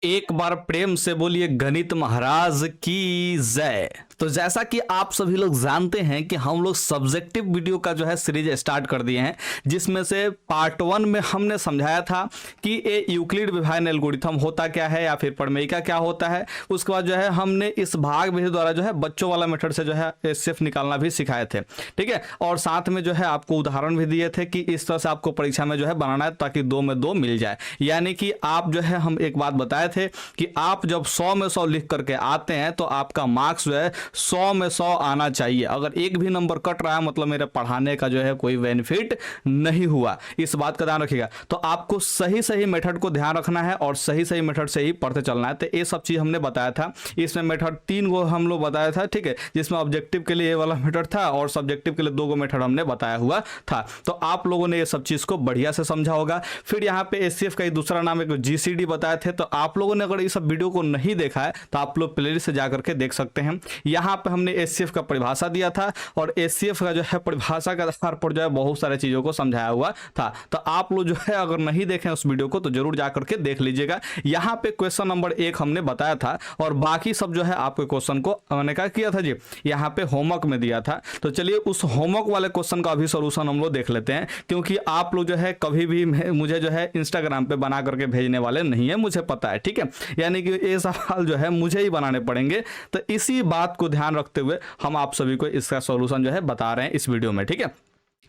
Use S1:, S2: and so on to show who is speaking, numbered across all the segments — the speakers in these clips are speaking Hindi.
S1: एक बार प्रेम से बोलिए गणित महाराज की जय। तो जैसा कि आप सभी लोग जानते हैं कि हम लोग सब्जेक्टिव वीडियो का जो है सीरीज स्टार्ट कर दिए हैं, जिसमें से पार्ट 1 में हमने समझाया था कि ये यूक्लिड विभाजन एल्गोरिथम होता क्या है या फिर प्रमेयिका क्या होता है। उसके बाद जो है हमने इस भाग विधि द्वारा जो है बच्चों वाला मेथड से जो है एचसीएफ निकालना भी सिखाए थे, ठीक है। और साथ में जो है आपको उदाहरण भी दिए थे कि इस तरह से आपको परीक्षा में जो है बनाना है ताकि 2 में 2 मिल जाए। यानी कि आप जो है, हम एक बात बताए थे कि आप जब 100 में 100 लिख करके आते हैं तो आपका मार्क्स जो है 100 में 100 आना चाहिए। अगर एक भी नंबर कट रहा है मतलब मेरे पढ़ाने का जो है कोई बेनिफिट नहीं हुआ। इस बात का ध्यान रखिएगा। तो आपको सही सही मेथड को ध्यान रखना है और सही सही मेथड से ही पढ़ते चलना है। तो ये सब चीज हमने बताया था। इसमें मेथड 3 गो हम लोग बताया था, ठीक है, जिसमें ऑब्जेक्टिव के लिए ये वाला मेथड था और सब्जेक्टिव के लिए 2 गो मेथड हमने बताया हुआ था। तो आप लोगों ने ये सब चीज को बढ़िया से समझा होगा। फिर यहाँ पे एचसीएफ का दूसरा नाम एक जीसीडी बताए थे। तो आप लोगों ने अगर ये सब वीडियो को नहीं देखा है तो आप लोग प्लेलिस्ट से जाकर के देख सकते हैं। यहाँ पे हमने एचसीएफ का परिभाषा दिया था और एचसीएफ का जो है परिभाषा के आधार पर जो है बहुत सारे चीजों को समझाया हुआ था। तो आप लोग जो है अगर नहीं देखें उस वीडियो को तो जरूर जाकर के देख लीजिएगा। यहाँ पे क्वेश्चन नंबर 1 हमने बताया था और बाकी सब जो है आपके क्वेश्चन को मैंने क्या किया था जी, यहाँ पे होमवर्क में दिया था। तो चलिए उस होमवर्क वाले क्वेश्चन का भी सोल्यूशन हम लोग देख लेते हैं, क्योंकि आप लोग जो है कभी भी मुझे जो है इंस्टाग्राम पे बना करके भेजने वाले नहीं है, मुझे पता है, ठीक है। यानी कि ये सवाल जो है मुझे ही बनाने पड़ेंगे। तो इसी बात को ध्यान रखते हुए हम आप सभी को इसका सॉल्यूशन जो है बता रहे हैं इस वीडियो में, ठीक है।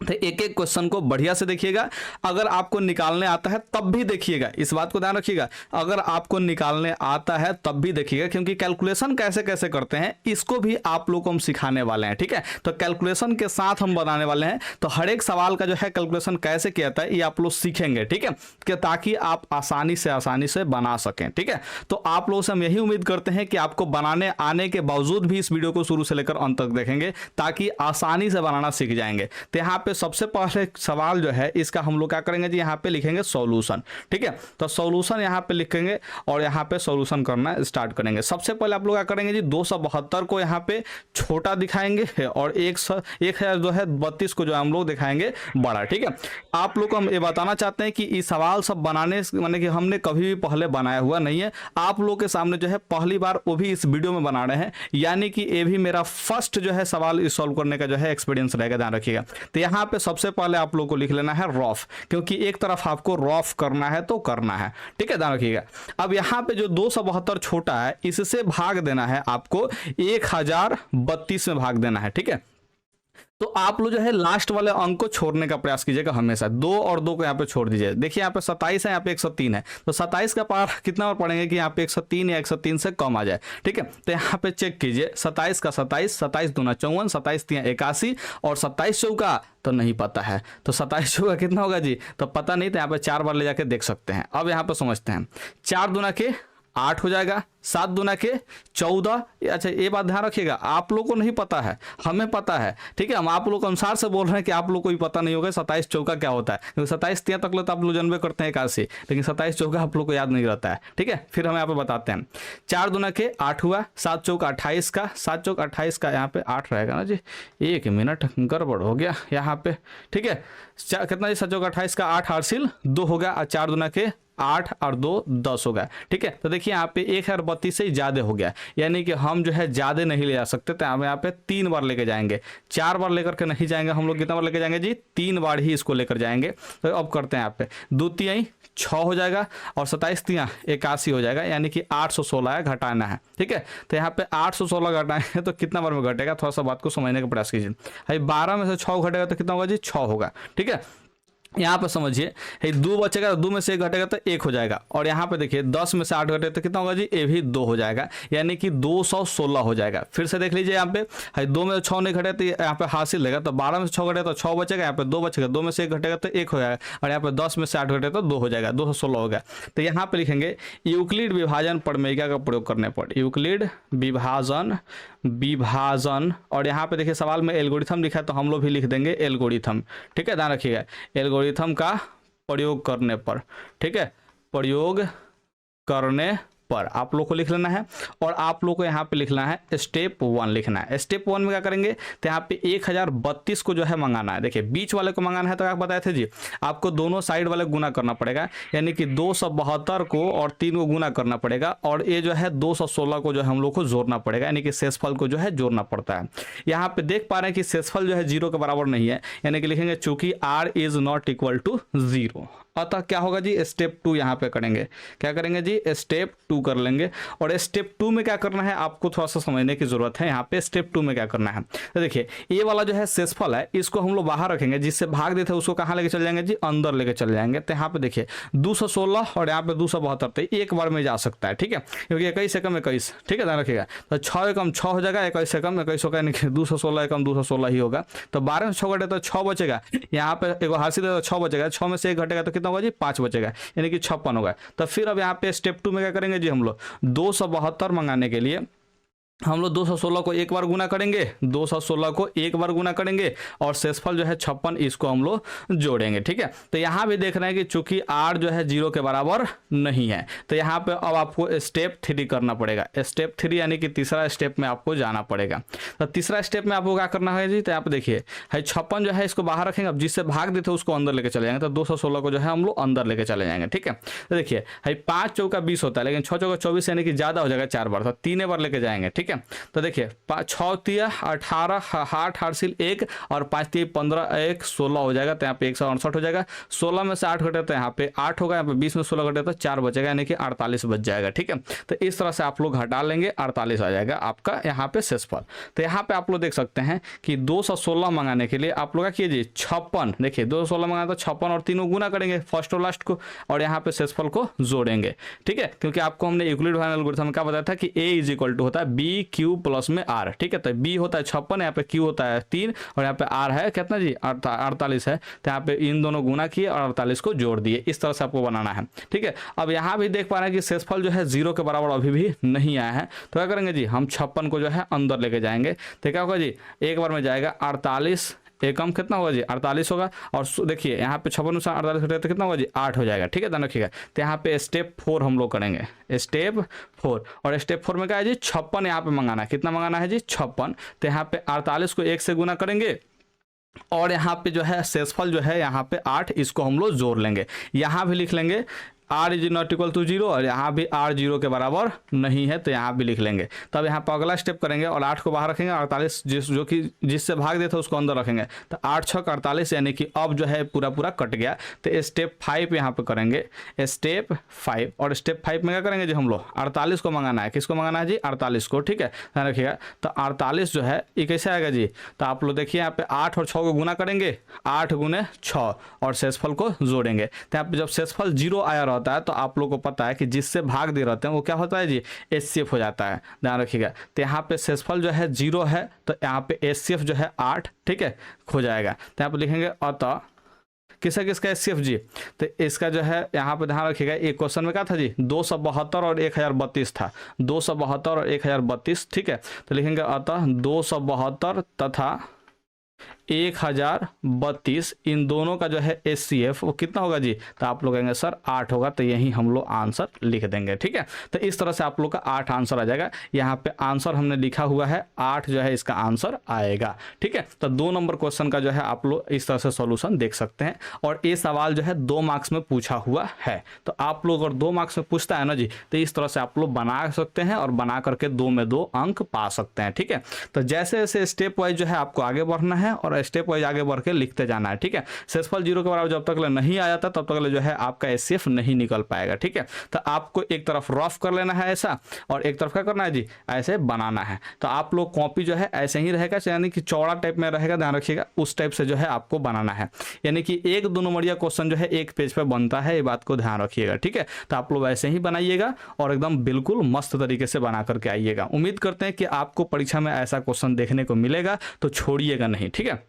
S1: तो एक एक क्वेश्चन को बढ़िया से देखिएगा। अगर आपको निकालने आता है तब भी देखिएगा, इस बात को ध्यान रखिएगा। अगर आपको निकालने आता है तब भी देखिएगा, क्योंकि कैलकुलेशन कैसे कैसे करते हैं इसको भी आप लोग को हम सिखाने वाले हैं, ठीक है। तो कैलकुलेशन के साथ हम बनाने वाले हैं। तो हर एक सवाल का जो है कैलकुलेशन कैसे किया जाता है ये आप लोग सीखेंगे, ठीक है, कि ताकि आप आसानी से बना सकें, ठीक है। तो आप लोगों से हम यही उम्मीद करते हैं कि आपको बनाने आने के बावजूद भी इस वीडियो को शुरू से लेकर अंत तक देखेंगे ताकि आसानी से बनाना सीख जाएंगे। तो यहाँ पे सबसे पहले सवाल जो है इसका हम लोग क्या करेंगे जी, यहाँ पे लिखेंगे सॉल्यूशन, ठीक है। तो सॉल्यूशन यहाँ पे लिखेंगे और यहाँ पे सॉल्यूशन करना स्टार्ट करेंगे। सबसे पहले आप लोग क्या करेंगे जी, 272 को यहाँ पे छोटा दिखाएंगे और 1032 को जो हम लोग दिखाएंगे बड़ा, ठीक है। आप लोग को हम ये बताना चाहते हैं कि ये सवाल सब बनाने माने कि हमने कभी भी पहले बनाया हुआ नहीं है, आप लोग के सामने जो है पहली बार वो भी इस वीडियो में बना रहे हैं। यानी कि ये भी मेरा फर्स्ट जो है सवाल सॉल्व करने का जो है एक्सपीरियंस रहेगा, ध्यान रखिएगा। तो यहाँ पे सबसे पहले आप लोग को लिख लेना है रफ, क्योंकि एक तरफ आपको रफ करना है तो करना है, ठीक है, ध्यान रखिएगा। अब यहाँ पे जो 272 छोटा है इससे भाग देना है आपको 1032 में भाग देना है, ठीक है। तो आप लोग जो है लास्ट वाले अंक को छोड़ने का प्रयास कीजिएगा हमेशा। 2 और 2 को यहाँ पे छोड़ दीजिए। देखिए यहाँ पे 27 है, यहाँ पे 103 है, तो 27 का पार कितना बार पढ़ेंगे कि यहाँ पे 103 या 103 से कम आ जाए, ठीक है। तो यहाँ पे चेक कीजिए 27 का 27, 27 दूना 54, 27 तिया 81 और 27 चौका तो नहीं पता है। तो 27 चौका कितना होगा जी, तो पता नहीं, तो यहाँ पे 4 बार ले जाके देख सकते हैं। अब यहाँ पे समझते हैं, 4 दूना के 8 हो जाएगा, 7 दूना के 14। अच्छा ये बात ध्यान रखिएगा, आप लोग को नहीं पता है, हमें पता है, ठीक है। हम आप लोग के अनुसार से बोल रहे हैं कि आप लोग को भी पता नहीं होगा 27 चौका क्या होता है, क्योंकि 27 तिया तक तो आप लोग जानबे करते हैं 81, लेकिन 27 चौका आप लोग को याद नहीं रहता है, ठीक है। फिर हम यहाँ पे बताते हैं, 4 दूना के 8 हुआ, 7 चौका 28 का, 7 चौका 28 का यहाँ पे 8 रहेगा ना जी, 1 मिनट गड़बड़ हो गया यहाँ पे, ठीक है। कितना जी, 7 चौका 28 का 8 हासिल 2 हो गया, 4 दूना के 8 और 2 10 हो गया, ठीक है। तो देखिए यहाँ पे 1032 से ज्यादा हो गया, यानी कि हम जो है ज्यादा नहीं ले जा सकते, तो हम यहाँ पे 3 बार लेके जाएंगे, 4 बार लेकर के नहीं जाएंगे हम लोग। कितना बार लेके जाएंगे जी, 3 बार ही इसको लेकर जाएंगे। तो अब करते हैं यहाँ पे 2 तिहाई 6 हो जाएगा और 27 तिया 81 हो जाएगा, यानी कि 816 है, घटाना है, ठीक है। तो यहाँ पे 816 घटाएंगे तो कितना बार में घटेगा, थोड़ा सा बात को समझने का प्रयास कीजिए। भाई 12 में से 6 घटेगा तो कितना होगा जी, 6 होगा, ठीक है। यहाँ पे समझिए 2 बचेगा, 2 में से 1 घटेगा तो 1 हो जाएगा, और यहाँ पे देखिए 10 में से 8 घटेगा तो कितना होगा जी, ये भी 2 हो जाएगा, यानी कि 216 हो जाएगा। फिर से देख लीजिए यहाँ पे 2 में से 6 नहीं घटेगा तो यहाँ पे हासिल रहेगा, तो 12 में से 6 घटेगा तो 6 बचेगा, यहाँ पे 2 बचेगा, 2 में से 1 घटेगा तो 1 हो जाएगा, और यहाँ पे 10 में से 8 घटेगा तो 2 हो जाएगा, 216 हो गया। तो यहाँ पे लिखेंगे यूक्लिड विभाजन प्रमेयिका का प्रयोग करने पर, यूक्लिड विभाजन और यहाँ पे देखिए सवाल में एल्गोरिथम लिखा है तो हम लोग भी लिख देंगे एल्गोरिथम, ठीक है, ध्यान रखिएगा, एल्गोरिथम का प्रयोग करने पर, ठीक है, प्रयोग करने पर आप लोग को लिख लेना है और आप लोग को यहाँ पे लिखना है स्टेप 1 लिखना है। स्टेप 1 में क्या करेंगे तो यहाँ पे 1032 को जो है मंगाना है। देखिए बीच वाले को मंगाना है तो क्या बताए थे जी, आपको दोनों साइड वाले गुना करना पड़ेगा, यानी कि 272 को और 3 को गुना करना पड़ेगा और ये जो है 216 को जो है हम लोग को जोड़ना पड़ेगा, यानी कि शेषफल को जो है जोड़ना पड़ता है। यहाँ पे देख पा रहे हैं कि शेषफल जो है 0 के बराबर नहीं है, यानी कि लिखेंगे चूंकि r is not equal to 0। अतः क्या होगा जी, स्टेप 2 यहाँ पे करेंगे। क्या करेंगे जी, स्टेप 2 कर लेंगे। और स्टेप 2 में क्या करना है आपको थोड़ा सा समझने की जरूरत है। यहाँ पे स्टेप 2 में क्या करना है तो देखिए ये वाला जो है शेषफल है इसको हम लोग बाहर रखेंगे, जिससे भाग देते हैं उसको कहाँ लेके चले जाएंगे जी, अंदर लेके चले जाएंगे। तो यहाँ पे देखिए 216 और यहाँ पे 272 तो एक बार में जा सकता है, ठीक है, क्योंकि 21 एकम 21, ठीक है ध्यान रखिएगा। तो 6 एकम 6 हो जाएगा, 21 एकम 21 होगा, यानी कि 216 एकम 216 ही होगा। तो 12 में 6 घटे तो 6 बचेगा, यहाँ पे एक हासिल तो 6 बचेगा, 6 में से 1 घटेगा तो कितना होगा जी, 5 बचेगा, यानी कि 56 होगा। तो फिर अब यहाँ पे स्टेप 2 में क्या करेंगे जी, हम लोग 272 मंगाने के लिए हम लोग 216 को एक बार गुना करेंगे, 216 को एक बार गुना करेंगे और शेषफल जो है 56 इसको हम लोग जोड़ेंगे, ठीक है। तो यहाँ भी देख रहे हैं कि चूंकि r जो है 0 के बराबर नहीं है, तो यहाँ पे अब आपको स्टेप 3 करना पड़ेगा। स्टेप 3 यानी कि तीसरा स्टेप में आपको जाना पड़ेगा। तो तीसरा स्टेप में आपको क्या करना है जी, तो यहाँ पे देखिए 56 जो है इसको बाहर रखेंगे, अब जिससे भाग देते उसको अंदर लेके चले जाएंगे, तो 216 को जो है हम लोग अंदर लेके चले जाएंगे, ठीक है। तो देखिए 5 चौका 20 होता है, लेकिन 6 चौका 24 यानी कि ज्यादा हो जाएगा 4 बार, तो 3 बार लेके जाएंगे, ठीक है। तो देखिए 6 तिया 18 8 हासिल 1 और 5 तिया 15 1 16 हो जाएगा, तो यहाँ पे 168 हो जाएगा। 16 में से 8 घटे तो यहाँ पे 8 होगा, यहाँ पे 20 में 16 घटे तो 4 बचेगा, यानी कि 48 बच जाएगा, ठीक है। तो इस तरह से आप लोग घटा लेंगे, 48 आ जाएगा आपका यहाँ पे शेषफल। तो यहाँ पे आप लोग देख सकते हैं कि 216 मंगाने के लिए आप लोग क्या कीजिए 56, देखिए 216 मंगाना तो 56 और 3 गुना करेंगे फर्स्ट और लास्ट को, और यहाँ पे शेषफल को जोड़ेंगे, ठीक है। क्योंकि आपको हमने यूक्लिड फाइनल एल्गोरिथम में क्या बताया था कि a इज इक्वल टू होता है b q प्लस में r, ठीक है। तो b होता है 56, यहाँ पे q होता है 3 और यहाँ पे r है कितना जी 48 है, तो यहाँ पे इन दोनों गुना किए और 48 को जोड़ दिए। इस तरह से आपको बनाना है, ठीक है। अब यहाँ भी देख पा रहे हैं कि शेषफल जो है 0 के बराबर अभी भी नहीं आया है, तो क्या करेंगे जी, हम 56 को जो है अंदर लेके जाएंगे। तो क्या होगा जी, एक बार में जाएगा 48 एकम कितना होगा जी 48 होगा, और देखिए यहाँ पे 56 में 48 घटेगा तो कितना होगा जी 8 हो जाएगा, ठीक है ध्यान रखिएगा। तो यहाँ पे स्टेप 4 हम लोग करेंगे, स्टेप 4, और स्टेप 4 में क्या है जी 56 यहाँ पे मंगाना है, कितना मंगाना है जी 56। तो यहाँ पे 48 को 1 से गुना करेंगे और यहाँ पे जो है शेषफल जो है यहाँ पे 8, इसको हम लोग जोड़ लेंगे। यहाँ भी लिख लेंगे r is not equal to 0 और यहाँ भी r 0 के बराबर नहीं है, तो यहाँ भी लिख लेंगे। तब यहाँ पर अगला स्टेप करेंगे और 8 को बाहर रखेंगे, 48 जो कि जिससे भाग देते उसको अंदर रखेंगे, तो 8 6 48, यानी कि अब जो है पूरा पूरा कट गया। तो स्टेप 5 यहाँ पे करेंगे, स्टेप 5, और स्टेप 5 में क्या करेंगे जी, हम लोग 48 को मंगाना है, किसको मंगाना है जी 48 को, ठीक है ध्यान रखिएगा। तो 48 जो है ये कैसे आएगा जी, तो आप लोग देखिए यहाँ पे 8 और 6 को गुना करेंगे, 8 गुने 6 और शेषफल को जोड़ेंगे। तो यहाँ पे जब शेषफल 0 आया रहता है तो आप लोग को पता है कि जिससे भाग दे रहते हैं वो क्या होता है जी एचसीएफ हो जाता है, ध्यान रखिएगा। तो यहाँ पे शेषफल जो है 0 है, तो यहाँ पे एचसीएफ जो है 8, ठीक है हो जाएगा। तो यहाँ पे लिखेंगे अतः किसका किसका एचसीएफ जी, तो इसका जो है यहाँ पे ध्यान रखिएगा, एक क्वेश्चन में क्या था जी 272 और 1032 था, 272 और 1032, ठीक है। तो लिखेंगे अतः 272 तथा 1032 इन दोनों का जो है एचसीएफ वो कितना होगा जी, तो आप लोग कहेंगे सर 8 होगा, तो यही हम लोग आंसर लिख देंगे, ठीक है। तो इस तरह से आप लोग का 8 आंसर आ जाएगा। यहाँ पे आंसर हमने लिखा हुआ है 8 जो है इसका आंसर आएगा, ठीक है। तो 2 नंबर क्वेश्चन का जो है आप लोग इस तरह से सॉल्यूशन देख सकते हैं, और ये सवाल जो है 2 मार्क्स में पूछा हुआ है। तो आप लोग अगर 2 मार्क्स में पूछता है ना जी, तो इस तरह से आप लोग बना सकते हैं और बना करके 2 में 2 अंक पा सकते हैं, ठीक है। तो जैसे जैसे स्टेप वाइज जो है आपको आगे बढ़ना है और स्टेप वाइज आगे बढ़ के लिखते जाना है, ठीक है। शेषफल 0 के बराबर जब तक नहीं आ जाता तब तक जो है आपका एचसीएफ नहीं निकल पाएगा, ठीक है। तो आपको एक तरफ रफ कर लेना है ऐसा, और एक तरफ क्या करना है जी ऐसे बनाना है। तो आप लोग कॉपी जो है ऐसे ही रहेगा, यानी कि चौड़ा टाइप में रहेगा, ध्यान रखिएगा उस टाइप से जो है आपको बनाना है, यानी कि 1 2 नंबरिया क्वेश्चन जो है एक पेज पे बनता है, ये बात को ध्यान रखिएगा, ठीक है। तो आप लोग ऐसे ही बनाइएगा और एकदम बिल्कुल मस्त तरीके से बना करके आइएगा। उम्मीद करते हैं कि आपको परीक्षा में ऐसा क्वेश्चन देखने को मिलेगा, तो छोड़िएगा नहीं, ठीक है।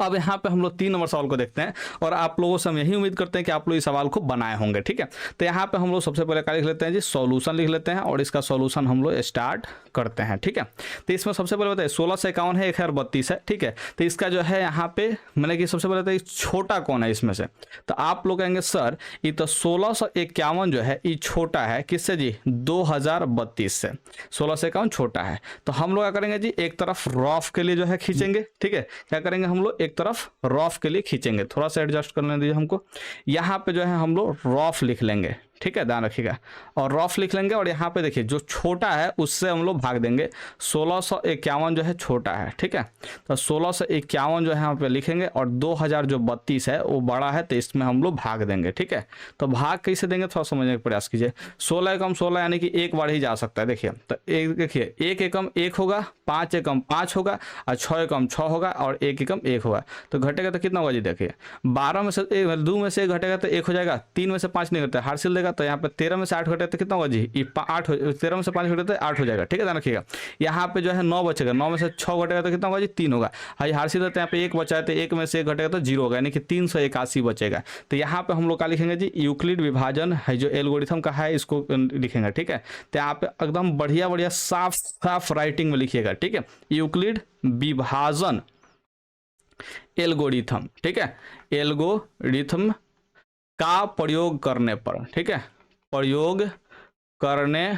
S1: अब यहाँ पे हम लोग 3 नंबर सवाल को देखते हैं और आप लोगों से हम यही उम्मीद करते हैं कि आप लोग इस सवाल को बनाए होंगे। ठीक है, तो यहाँ पे हम लोग सबसे पहले क्या लिख लेते हैं जी, सॉल्यूशन लिख लेते हैं और इसका सॉल्यूशन हम लोग स्टार्ट करते हैं। ठीक है, तो इसमें सबसे पहले बताइए 16 से 51 है, 1032 है। ठीक है, तो इसका जो है यहाँ पे मैंने कि सबसे पहले तो छोटा कौन है इसमें से, तो आप लोग कहेंगे सर ये तो 1651 जो है ये छोटा है किससे जी, 2032 से। 16 से 51 छोटा है, तो हम लोग क्या करेंगे जी, एक तरफ रफ के लिए जो है खींचेंगे। ठीक है, क्या करेंगे हम लोग एक तरफ रफ के लिए खींचेंगे, थोड़ा सा एडजस्ट करने दीजिए हमको। यहाँ पे जो है हम लोग रफ लिख लेंगे। ठीक है, ध्यान रखिएगा, और रफ लिख लेंगे और यहाँ पे देखिए जो छोटा है उससे हम लोग भाग देंगे। 1651 जो है छोटा है। ठीक है, तो 1651 जो है यहाँ पे लिखेंगे और 2000 जो 32 है वो बड़ा है, तो इसमें हम लोग भाग देंगे। ठीक है, तो भाग कैसे देंगे थोड़ा समझने का प्रयास कीजिए। 16 एकम 16 यानी कि एक बार ही जा सकता है। देखिए तो एक देखिए, 1 एकम 1 होगा, 5 एकम 5 होगा और 6 एकम 6 होगा और 1 एकम 1 होगा, तो घटेगा तो कितना होगा जी, देखिए 12 में से 2 में से 1 घटेगा तो 1 हो जाएगा, 3 में से 5 नहीं घटता, हासिल देगा, तो यहाँ पे 13 में से 8 घटे तो कितना होगा जी, 8 13 में से 5 घटे तो 8 हो जाएगा। ठीक है, ध्यान रखिएगा। यहाँ पे जो है 9 बचेगा, 9 में से 6 घटेगा तो कितना होगा जी, 3 होगा। हाई हासिल देते हैं, यहाँ पे 1 बचा है तो 1 में से 1 घटेगा तो 0 होगा, यानी कि 381 बचेगा। तो यहाँ पे हम लोग क्या लिखेंगे जी, यूक्लिड विभाजन है जो एल्गोरिथम का है इसको लिखेंगे। ठीक है, तो यहाँ पे एकदम बढ़िया बढ़िया साफ साफ राइटिंग में लिखिएगा। ठीक है, यूक्लिड विभाजन एल्गोरिथम। ठीक है, एल्गोरिथम का प्रयोग करने पर, ठीक है, प्रयोग करने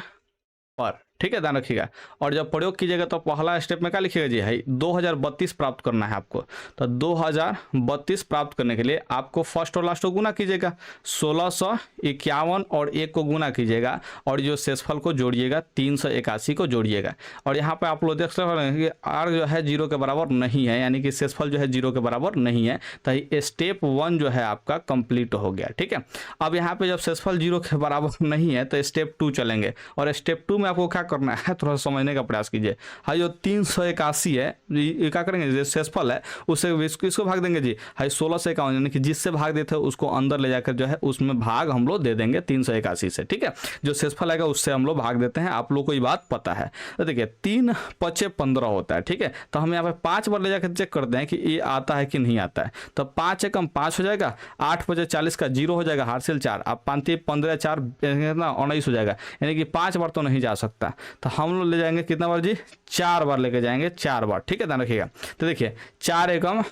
S1: पर। ठीक है, ध्यान रखिएगा। और जब प्रयोग कीजिएगा तो पहला स्टेप में क्या लिखिएगा जी, है 2032 प्राप्त करना है आपको। तो 2032 प्राप्त करने के लिए आपको फर्स्ट और लास्ट को गुना कीजिएगा, 1651 और 1 को गुना कीजिएगा और जो शेषफल को जोड़िएगा 381 को जोड़िएगा। और यहाँ पे आप लोग देख सकते हैं कि आर जो है 0 के बराबर नहीं है, यानी कि शेषफल जो है 0 के बराबर नहीं है, तो स्टेप 1 जो है आपका कंप्लीट हो गया। ठीक है, अब यहाँ पे जब शेषफल 0 के बराबर नहीं है तो स्टेप 2 चलेंगे और स्टेप 2 में आपको क्या करना है, थोड़ा सा समझने का प्रयास कीजिए। हाई जो 381 है ये क्या करेंगे, जो शेषफल है उससे इसको भाग देंगे जी, हाई 16 से 51 यानी कि जिससे भाग देते हैं उसको अंदर ले जाकर जो है उसमें भाग हम लोग दे देंगे 381 से। ठीक है, जो शेषफल आएगा उससे हम लोग भाग देते हैं, आप लोग को ये बात पता है। तो देखिए 3 5 15 होता है। ठीक है, तो हम यहाँ पे 5 बार ले जाकर चेक करते हैं कि ये आता है कि नहीं आता है। तो 5 एकम 5 हो जाएगा, 8 5 40 का 0 हो जाएगा, हासिल 4, अब 5 15 4 19 हो जाएगा, यानी कि 5 बार तो नहीं जा सकता। तो हम लोग ले जाएंगे कितना बार जी, 4 बार लेके जाएंगे, 4 बार। ठीक है, ध्यान रखिएगा। तो देखिए 4 एकम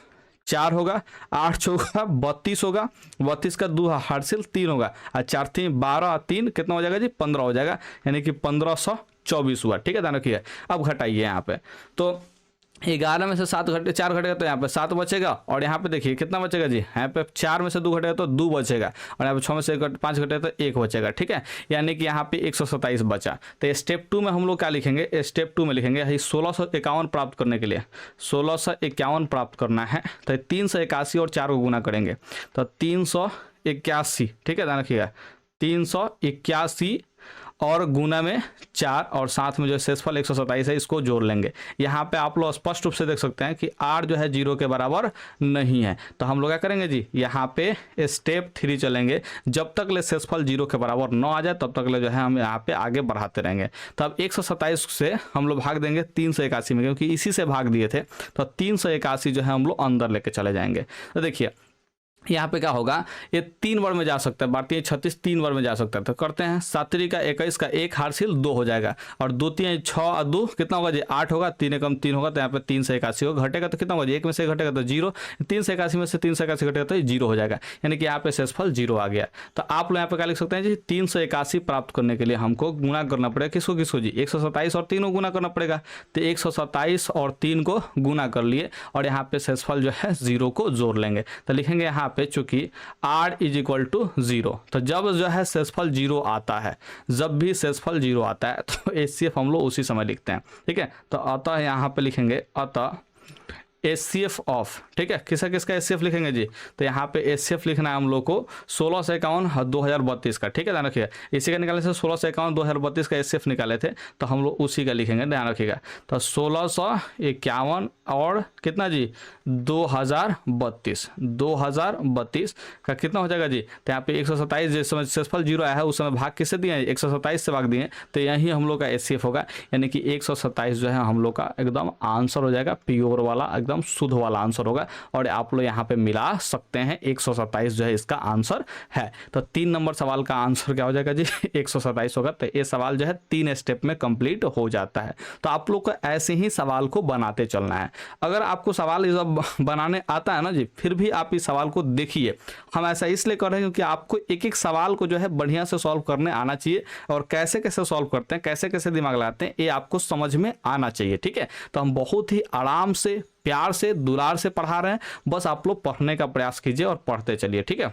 S1: 4 होगा, 8 चौका 32 होगा, 32 का 2 हासिल 3 होगा और 4 3 12 3 कितना हो जाएगा जी, 15 हो जाएगा, यानी कि 1524 हुआ। ठीक है, ध्यान रखिए। अब घटाइए यहाँ पे, तो 11 में से 7 घटे 4 घटेगा तो यहाँ पे 7 बचेगा और यहाँ पे देखिए कितना बचेगा जी, यहाँ पे 4 में से 2 घटेगा तो 2 बचेगा और यहाँ पे 6 में से 5 घटेगा तो 1 बचेगा। ठीक है, यानी कि यहाँ पे 127 बचा। तो स्टेप 2 में हम लोग क्या लिखेंगे, स्टेप 2 में लिखेंगे 1651 प्राप्त करने के लिए 1651 प्राप्त करना है, तो 381 और 4 को गुना करेंगे तो 381। ठीक है, ध्यान रखिएगा, 381 और गुना में 4 और साथ में जो शेषफल 127 है इसको जोड़ लेंगे। यहाँ पे आप लोग स्पष्ट रूप से देख सकते हैं कि r जो है 0 के बराबर नहीं है, तो हम लोग क्या करेंगे जी, यहाँ पे स्टेप 3 चलेंगे, जब तक ले शेषफल 0 के बराबर न आ जाए तब तक ले जो है हम यहाँ पे आगे बढ़ाते रहेंगे। तो अब 127 से हम लोग भाग देंगे 381 में, क्योंकि इसी से भाग दिए थे, तो 381 जो है हम लोग अंदर लेके चले जाएंगे। तो देखिए यहाँ पे क्या होगा, ये 3 बार में जा सकता है, भारतीय 36 3 बार में जा सकता है। तो करते हैं 7 का 21 का 1 हासिल 2 हो जाएगा और 2 3 6 और 2 कितना होगा जी, 8 होगा, 3 एकम 3 होगा, तो यहाँ पे 381 होगा, घटेगा तो कितना होगा जी, 1 में से घटेगा तो 0, 381 में से 381 घटेगा तो 0 हो जाएगा, यानी कि यहाँ पे शेषफल 0 आ गया। तो आप लोग यहाँ पे क्या लिख सकते हैं जी, 381 प्राप्त करने के लिए हमको गुना करना पड़ेगा, किसको किसको जी, 127 और 3 को गुना करना पड़ेगा। तो 127 और 3 को गुना कर लिए और यहाँ पे शेषफल जो है 0 को जोड़ लेंगे। तो लिखेंगे यहाँ पे चूंकि r इज इक्वल टू 0, तो जब जो है शेषफल 0 आता है, जब भी शेषफल 0 आता है तो HCF हम लोग उसी समय लिखते हैं। ठीक है, तो अतः यहाँ पे लिखेंगे अतः HCF ऑफ। ठीक है, किसका किसका HCF लिखेंगे जी, तो यहाँ पे HCF लिखना है हम लोग को 16 से 51 2032 का। ठीक है, ध्यान रखिएगा, इसी का निकाले थे 16 से 51 2032 का HCF निकाले थे, तो हम लोग उसी का लिखेंगे, ध्यान रखिएगा। तो 1651 और कितना जी, 2032 का कितना हो जाएगा जी, तो यहाँ पे 127 जिस समय शेषफल 0 आया है उस समय भाग किससे दिए हैं, 127 से भाग दिए, तो यही हम लोग का HCF होगा, यानी कि 127 जो है हम लोग का एकदम आंसर हो जाएगा, प्योर वाला एकदम एकदम शुद्ध वाला आंसर होगा और आप लोग यहाँ पे मिला सकते हैं। 127 जो है इसका आंसर है। तो 3 नंबर सवाल का आंसर क्या हो जाएगा जी 127 होगा। तो ये सवाल जो है 3 स्टेप में कंप्लीट हो जाता है। तो आप लोग को ऐसे ही सवाल को बनाते चलना है। अगर आपको सवाल ये सब बनाने आता है ना जी, फिर भी आप इस सवाल को देखिए। हम ऐसा इसलिए कर रहे हैं क्योंकि आपको एक एक सवाल को जो है बढ़िया से सॉल्व करने आना चाहिए और कैसे कैसे सॉल्व करते हैं, कैसे कैसे दिमाग लगाते हैं, ये आपको समझ में आना चाहिए। ठीक है, तो हम बहुत ही आराम से, प्यार से, दुलार से पढ़ा रहे हैं। बस आप लोग पढ़ने का प्रयास कीजिए और पढ़ते चलिए। ठीक है,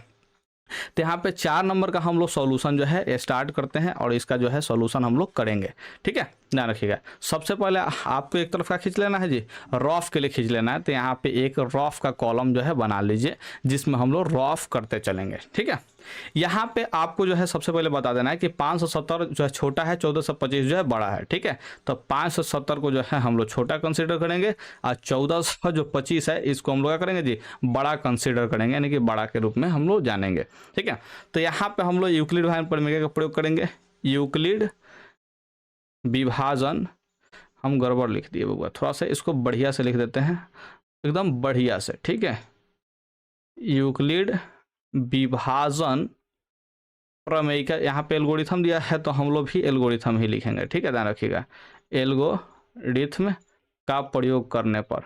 S1: तो यहाँ पे 4 नंबर का हम लोग सॉल्यूशन जो है स्टार्ट करते हैं और इसका जो है सॉल्यूशन हम लोग करेंगे। ठीक है, ध्यान रखिएगा। सबसे पहले आपको एक तरफ का खींच लेना है जी, रॉफ के लिए खींच लेना है। तो यहाँ पे एक रॉफ का कॉलम जो है बना लीजिए जिसमें हम लोग रॉफ करते चलेंगे। ठीक है, यहाँ पे आपको जो है सबसे पहले बता देना है कि 570 जो है छोटा है, 1425 जो है बड़ा है। ठीक है, तो 570 को जो है हम लोग छोटा कंसीडर करेंगे और 1425 है इसको हम लोग क्या करेंगे जी बड़ा कंसीडर करेंगे, यानी कि बड़ा के रूप में हम लोग जानेंगे। ठीक है, तो यहाँ पे हम लोग यूक्लिड विभाजन प्रमेय का प्रयोग करेंगे। यूक्लिड विभाजन, हम गड़बड़ लिख दिए बबुआ, थोड़ा सा इसको बढ़िया से लिख देते हैं, एकदम बढ़िया से। ठीक है, यूक्लिड विभाजन प्रमेय का यहाँ पे एल्गोरिथम दिया है तो हम लोग भी एल्गोरिथम ही लिखेंगे। ठीक है, ध्यान रखिएगा। एल्गोरिथम का प्रयोग करने पर,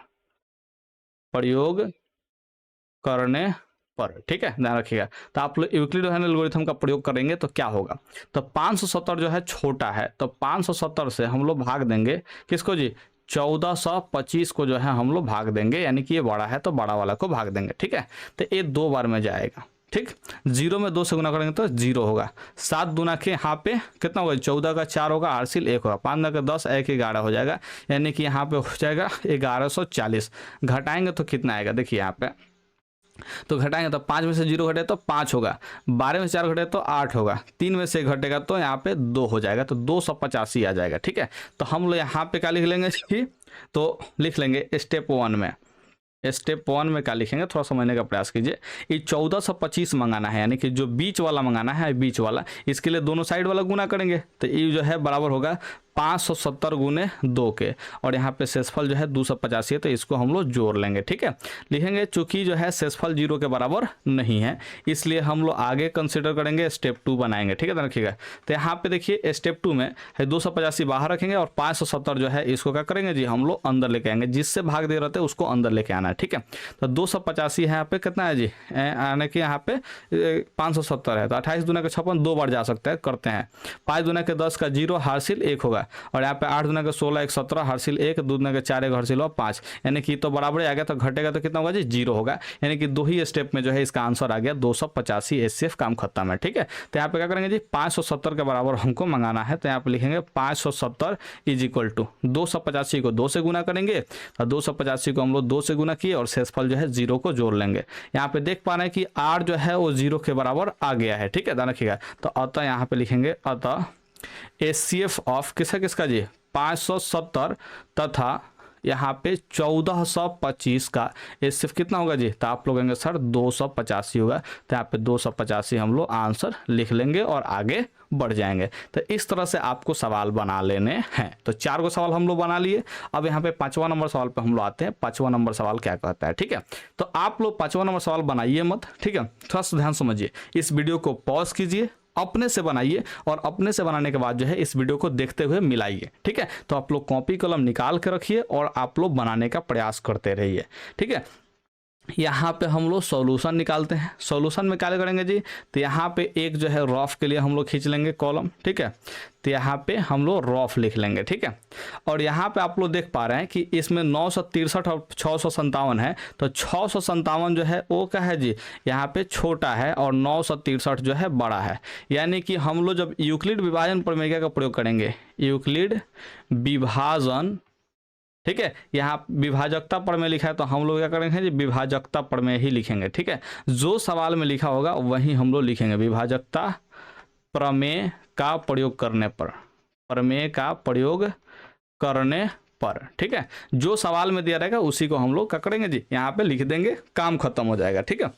S1: ठीक है, ध्यान रखिएगा। तो आप लोग यूक्लिड एल्गोरिथम का प्रयोग करेंगे तो क्या होगा, तो 570 जो है छोटा है, तो 570 से हम लोग भाग देंगे किसको जी 1425 को जो है हम लोग भाग देंगे, यानी कि ये बड़ा है तो बड़ा वाला को भाग देंगे। ठीक है, तो ये 2 बार में जाएगा। ठीक, 0 में 2 से गुना करेंगे तो 0 होगा। 7 दूना के यहाँ पे कितना होगा, 14 का 4 होगा, हासिल 1 होगा, 5 का 10, 1 11 हो जाएगा, यानी कि यहाँ पे हो जाएगा 1140। घटाएंगे तो कितना आएगा, देखिए यहाँ पे तो घटाएंगे तो 5 में से 0 घटे तो 5 होगा, 12 में से 4 घटे तो 8 होगा, 3 में से घटेगा तो यहाँ पे 2 हो जाएगा, तो 285 आ जाएगा। ठीक है, तो हम लोग यहाँ पे क्या लिख लेंगे, तो लिख लेंगे स्टेप 1 में, स्टेप 1 में क्या लिखेंगे, थोड़ा समझने का प्रयास कीजिए। ये 1425 मंगाना है, यानी कि जो बीच वाला मंगाना है, बीच वाला, इसके लिए दोनों साइड वाला गुना करेंगे तो ये जो है बराबर होगा 570 गुने 2 के, और यहाँ पे शेषफल जो है 285 है तो इसको हम लोग जोड़ लेंगे। ठीक है, लिखेंगे चूंकि जो है शेषफल 0 के बराबर नहीं है इसलिए हम लोग आगे कंसिडर करेंगे, स्टेप 2 बनाएंगे। ठीक है, रखिएगा। तो यहाँ पे देखिए स्टेप 2 में 285 बाहर रखेंगे और 570 जो है इसको क्या करेंगे जी हम लोग अंदर लेके आएंगे, जिससे भाग दे रहे थे उसको अंदर लेके आना है। ठीक है, तो 285 है यहाँ पे कितना है जी, यानी कि यहाँ पे 570 है, तो 28 दूना के 56 2 बार जा सकता है, करते हैं। 5 दूना के 10 का 0, हासिल 1 होगा, और यहाँ पे 8 दूना के 16 1 17, हासिल 1, 2 दूना के 4 1 हासिल 5, यानी कि तो बराबर आ गया, तो घटेगा तो कितना होगा जी 0 होगा, यानी कि 2 ही स्टेप में जो है इसका आंसर आ गया 285 एचसीएफ, काम खत्म है। ठीक है, तो यहाँ पे क्या करेंगे जी 570 के बराबर हमको मंगाना है, तो यहाँ पे लिखेंगे 570 इज इक्वल टू 285 को 2 से गुना करेंगे और 285 को हम लोग 2 से गुना किए और शेषफल जो है 0 को जोड़ लेंगे। यहाँ पे देख पा रहे हैं कि r जो है वो 0 के बराबर आ गया है। ठीक है, ध्यान रखिएगा। तो अतः यहाँ पे लिखेंगे अतः एचसीएफ ऑफ किसका जी 570 तथा यहाँ पे 1425 का एचसीएफ कितना होगा जी, तो आप लोग कहेंगे सर 285 होगा, तो यहाँ पे 285 हम लोग आंसर लिख लेंगे और आगे बढ़ जाएंगे। तो इस तरह से आपको सवाल बना लेने हैं। तो 4 गो सवाल हम लोग बना लिए। अब यहाँ पे 5वां नंबर सवाल पे हम लोग आते हैं। 5वां नंबर सवाल क्या कहता है। ठीक है, तो आप लोग 5वां नंबर सवाल बनाइए मत, ठीक है, थोड़ा सा ध्यान समझिए, इस वीडियो को पॉज कीजिए, अपने से बनाइए और अपने से बनाने के बाद जो है इस वीडियो को देखते हुए मिलाइए। ठीक है, तो आप लोग कॉपी कलम निकाल के रखिए और आप लोग बनाने का प्रयास करते रहिए। ठीक है, यहाँ पे हम लोग सॉल्यूशन निकालते हैं। सॉल्यूशन में क्या करेंगे जी, तो यहाँ पे एक जो है रॉफ के लिए हम लोग खींच लेंगे कॉलम। ठीक है, तो यहाँ पे हम लोग रॉफ लिख लेंगे। ठीक है, और यहाँ पे आप लोग देख पा रहे हैं कि इसमें 963 और 657 है, तो 657 जो है वो क्या है जी यहाँ पे छोटा है और 963 जो है बड़ा है, यानी कि हम लोग जब यूक्लिड विभाजन प्रमेय का प्रयोग करेंगे, यूक्लिड विभाजन, ठीक है, यहाँ विभाजकता प्रमेय लिखा है तो हम लोग क्या करेंगे जी विभाजकता प्रमेय ही लिखेंगे। ठीक है, जो सवाल में लिखा होगा वही हम लोग लिखेंगे, विभाजकता प्रमेय का प्रयोग करने पर, प्रमेय का प्रयोग करने पर। ठीक है, जो सवाल में दिया रहेगा उसी को हम लोग क्या करेंगे जी यहाँ पे लिख देंगे, काम खत्म हो जाएगा। ठीक है,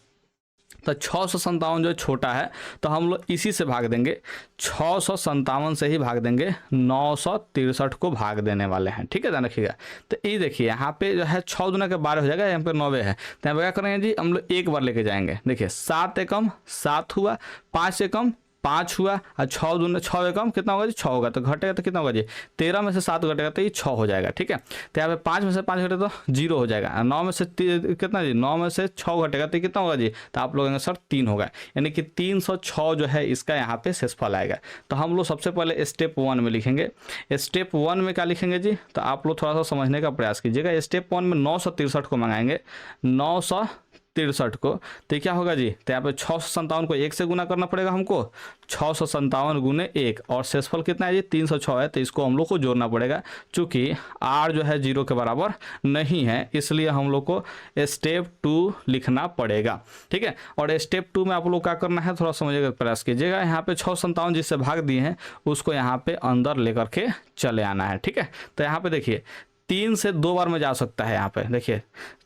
S1: तो 657 जो छोटा है तो हम लोग इसी से भाग देंगे, 657 से ही भाग देंगे, 963 को भाग देने वाले हैं। ठीक है, ध्यान रखिएगा। तो ये देखिए यहाँ पे जो है 6 दूना के 12 हो जाएगा, यहाँ पे 9 है, तो यहाँ पे क्या करेंगे जी, हम लोग एक बार लेके जाएंगे। देखिए 7 एकम 7 हुआ, 5 एकम 5 हुआ, और 6 दूना 6 एकम कितना होगा जी, 6 होगा, तो घटेगा तो कितना होगा जी, 13 में से 7 घटेगा तो ये 6 हो जाएगा। ठीक है, तो यहाँ पे 5 में से 5 घटेगा तो 0 हो जाएगा, 9 में से कितना जी, 9 में से 6 घटेगा तो कितना होगा जी, तो आप लोग सर 3 होगा, यानी कि 306 जो है इसका यहाँ पे शेषफल आएगा। तो हम लोग सबसे पहले स्टेप 1 में लिखेंगे। स्टेप 1 में क्या लिखेंगे जी, तो आप लोग थोड़ा सा समझने का प्रयास कीजिएगा। स्टेप 1 में 963 को मंगाएंगे, 963 को, तो क्या होगा जी, तो यहाँ पे 657 को 1 से गुना करना पड़ेगा हमको, 657 गुने 1, और शेषफल कितना है जी, 306 है, तो इसको हम लोग को जोड़ना पड़ेगा। चूंकि r जो है 0 के बराबर नहीं है, इसलिए हम लोग को स्टेप 2 लिखना पड़ेगा। ठीक है, और स्टेप 2 में आप लोग क्या करना है, थोड़ा समझिएगा, प्रयास कीजिएगा। यहाँ पे 657 जिससे भाग दिए हैं उसको यहाँ पे अंदर लेकर के चले आना है। ठीक है, तो यहाँ पे देखिए 3 से 2 बार में जा सकता है। यहाँ पे देखिए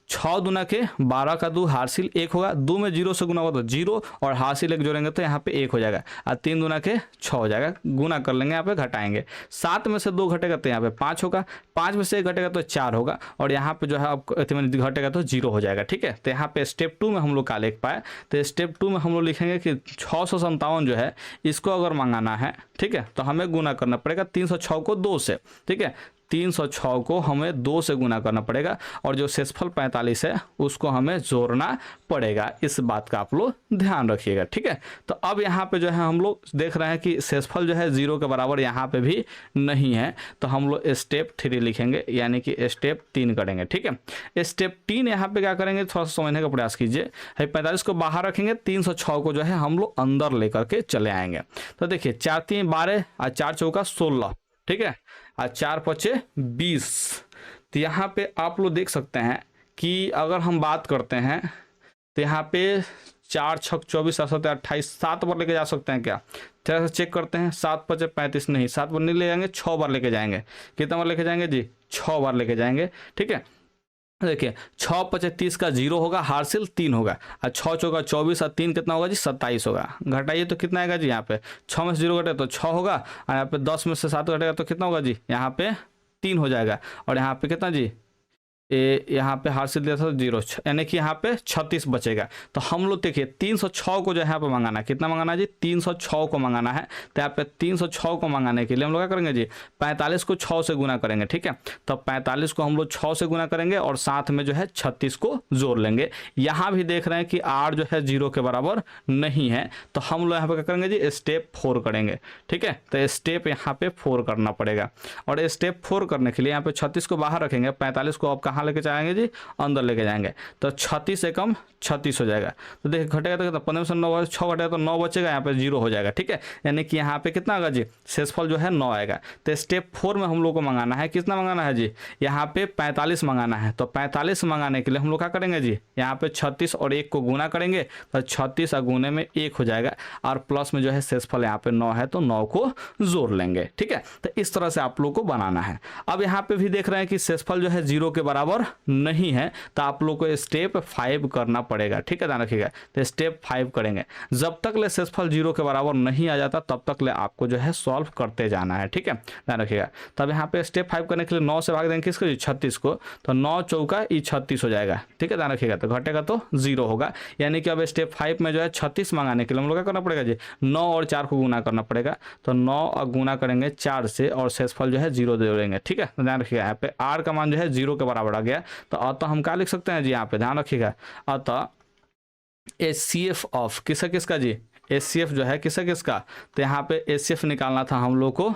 S1: 6 दूना के 12 का 2 हासिल 1 होगा, 2 में 0 से गुना होगा तो 0, और हासिल 1 जोड़ेंगे तो यहाँ पे 1 हो जाएगा, और 3 दूना के 6 हो जाएगा, गुना कर लेंगे, यहाँ पे घटाएंगे, 7 में से 2 घटेगा तो यहाँ पे 5 होगा, 5 में से 1 घटेगा तो 4 होगा, और यहाँ पे जो है अब घटेगा तो 0 हो जाएगा। ठीक है, तो यहाँ पे स्टेप 2 में हम लोग क्या लिख पाए, तो स्टेप 2 में हम लोग लिखेंगे कि 657 जो है इसको अगर मंगाना है, ठीक है, तो हमें गुना करना पड़ेगा 306 को 2 से। ठीक है, 306 को हमें 2 से गुना करना पड़ेगा, और जो शेषफल 45 है उसको हमें जोड़ना पड़ेगा। इस बात का आप लोग ध्यान रखिएगा। ठीक है, तो अब यहाँ पे जो है हम लोग देख रहे हैं कि शेषफल जो है 0 के बराबर यहाँ पे भी नहीं है, तो हम लोग स्टेप 3 लिखेंगे, यानी कि स्टेप 3 करेंगे। ठीक है, स्टेप 3 यहाँ पे क्या करेंगे, थोड़ा सा समझने का प्रयास कीजिए। 45 को बाहर रखेंगे, 306 को जो है हम लोग अंदर लेकर के चले आएंगे। तो देखिए 4 3 12 और 4 चौका 16, ठीक है, और 4 पचे 20। तो यहाँ पे आप लोग देख सकते हैं कि अगर हम बात करते हैं तो यहाँ पे 4 छक 24 7 28 7 बार लेके जा सकते हैं क्या, थोड़ा सा चेक करते हैं। 7 पचे 35 नहीं, 7 बार नहीं ले जाएंगे, 6 बार लेके जाएंगे। कितना बार लेके जाएंगे जी, 6 बार लेके जाएंगे। ठीक है, देखिए 6 पचे 30 का 0 होगा, हासिल 3 होगा, और 6 चौका 24 और 3 कितना होगा जी, 27 होगा। घटाइए तो कितना आएगा जी, यहाँ पे 6 में से 0 घटे तो 6 होगा, और यहाँ पे 10 में से 7 घटेगा तो कितना होगा जी, यहाँ पे 3 हो जाएगा, और यहाँ पे कितना जी, यहाँ पे हासिल दिया था 0, यानी कि यहाँ पे 36 बचेगा। तो हम लोग देखिए 306 को जो यहाँ पे मंगाना है, कितना मंगाना है जी, 306 को मंगाना है। तो यहाँ पे 306 को मंगाने के लिए हम लोग क्या करेंगे जी, 45 को 6 से गुना करेंगे। ठीक है, तो 45 को हम लोग 6 से गुना करेंगे, और साथ में जो है 36 को जोड़ लेंगे। यहाँ भी देख रहे हैं कि r जो है 0 के बराबर नहीं है, तो हम लोग यहाँ पे क्या करेंगे जी, स्टेप 4 करेंगे। ठीक है, तो स्टेप यहाँ पे 4 करना पड़ेगा, और स्टेप 4 करने के लिए यहाँ पे 36 को बाहर रखेंगे, 45 को अब कहाँ लेके जाएंगे जी, अंदर लेके जाएंगे, तो 36 एकम 36 हो जाएगा। तो देखिए घटेगा तो कितना, 15 में से 9 6 घटेगा तो 9 बचेगा, यहाँ पे 0 हो जाएगा। ठीक है, यानी कि यहाँ पे कितना आएगा जी, शेषफल जो है 9 आएगा। तो स्टेप 4 में हम लोग को मंगाना है, कितना मंगाना है जी, यहाँ पे 45 मंगाना है। तो 45 मंगाने के लिए हम लोग क्या करेंगे जी, यहाँ पे 36 और 1 को गुना करेंगे, तो 36 और गुने में 1 हो जाएगा, और प्लस में जो है शेषफल यहाँ पे 9 है, तो 9 को जोड़ लेंगे। ठीक है, तो इस तरह से आप लोग को बनाना है। अब यहाँ पे भी देख रहे हैं कि शेषफल जो है 0 के बराबर नहीं है, तो आप लोग को स्टेप 5 करना पड़ेगा। ठीक है, ध्यान रखिएगा, तो स्टेप 5 करेंगे। जब तक ले शेषफल 0 के बराबर नहीं आ जाता तब तक ले आपको जो है सॉल्व करते जाना है। ठीक है, ध्यान रखिएगा। तब यहाँ पे स्टेप 5 करने के लिए 9 से भाग देंगे किसको जी, 36 को, तो 9 चौका 36 हो जाएगा। ठीक है, ध्यान रखिएगा, तो घटेगा तो 0 होगा, यानी कि अब स्टेप 5 में जो है 36 मंगाने के लिए हम लोग क्या करना पड़ेगा जी, 9 और 4 को गुना करना पड़ेगा, तो 9 और गुना करेंगे 4 से, और शेषफल जो है 0 दे देंगे। ठीक है, तो ध्यान रखिएगा, यहाँ पे r का मान जो है 0 के बराबर आ गया। तो अतः हम क्या लिख सकते हैं जी, यहाँ पे ध्यान रखिएगा, अतः HCF ऑफ किसका जी, HCF जो है किसका, तो यहाँ पे HCF निकालना था हम लोग को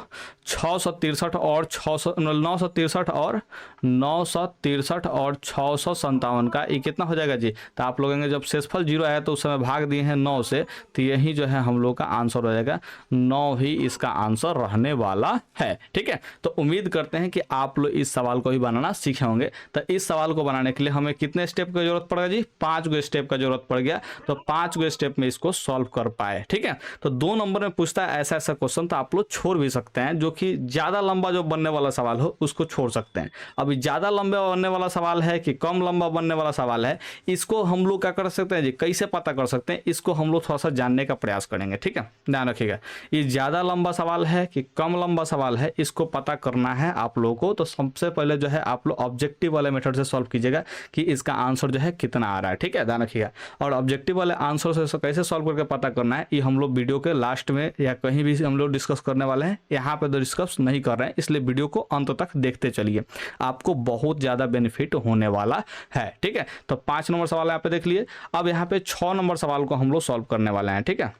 S1: 663 और 963 और 963 और 657 का, ये कितना हो जाएगा जी, तो आप लोग जब शेषफल 0 आया तो उस समय भाग दिए हैं 9 से, तो यही जो है हम लोग का आंसर हो जाएगा, 9 ही इसका आंसर रहने वाला है। ठीक है, तो उम्मीद करते हैं कि आप लोग इस सवाल को भी बनाना सीखे होंगे। तो इस सवाल को बनाने के लिए हमें कितने स्टेप की जरूरत पड़ेगा जी, 5 गो स्टेप का जरूरत पड़ गया, तो 5 गो स्टेप में इसको सॉल्व कर पाए पाए। ठीक है, तो 2 नंबर में पूछता है ऐसा ऐसा क्वेश्चन, तो आप लोग छोड़ भी सकते हैं, जो कि ज़्यादा लंबा जो बनने वाला सवाल हो उसको छोड़ सकते हैं। अभी ज़्यादा लंबा बनने वाला सवाल है कि कम लंबा बनने वाला सवाल है, इसको हम लोग क्या कर सकते हैं जी, कैसे पता कर सकते हैं, इसको हम लोग थोड़ा सा जानने का प्रयास करेंगे। ठीक है, ध्यान रखिएगा, ये ज़्यादा लंबा सवाल है कि कम लंबा सवाल है, इसको पता करना है आप लोगों को। तो सबसे पहले जो है आप लोग ऑब्जेक्टिव वाले मेथड से सॉल्व कीजिएगा कि इसका आंसर जो है कितना आ रहा है। ठीक है, ध्यान रखिएगा। और ऑब्जेक्टिव वाले आंसर से कैसे सॉल्व करके पता करना है, ये हम लोग वीडियो के लास्ट में या कहीं भी हम लोग डिस्कस करने वाले हैं। यहाँ पे तो डिस्कस नहीं कर रहे हैं, इसलिए वीडियो को अंत तक देखते चलिए, आपको बहुत ज़्यादा बेनिफिट होने वाला है। ठीक है, तो 5 नंबर सवाल यहाँ पे देख लिए। अब यहाँ पे 6 नंबर सवाल को हम लोग सॉल्व करने वाले हैं। ठीक है,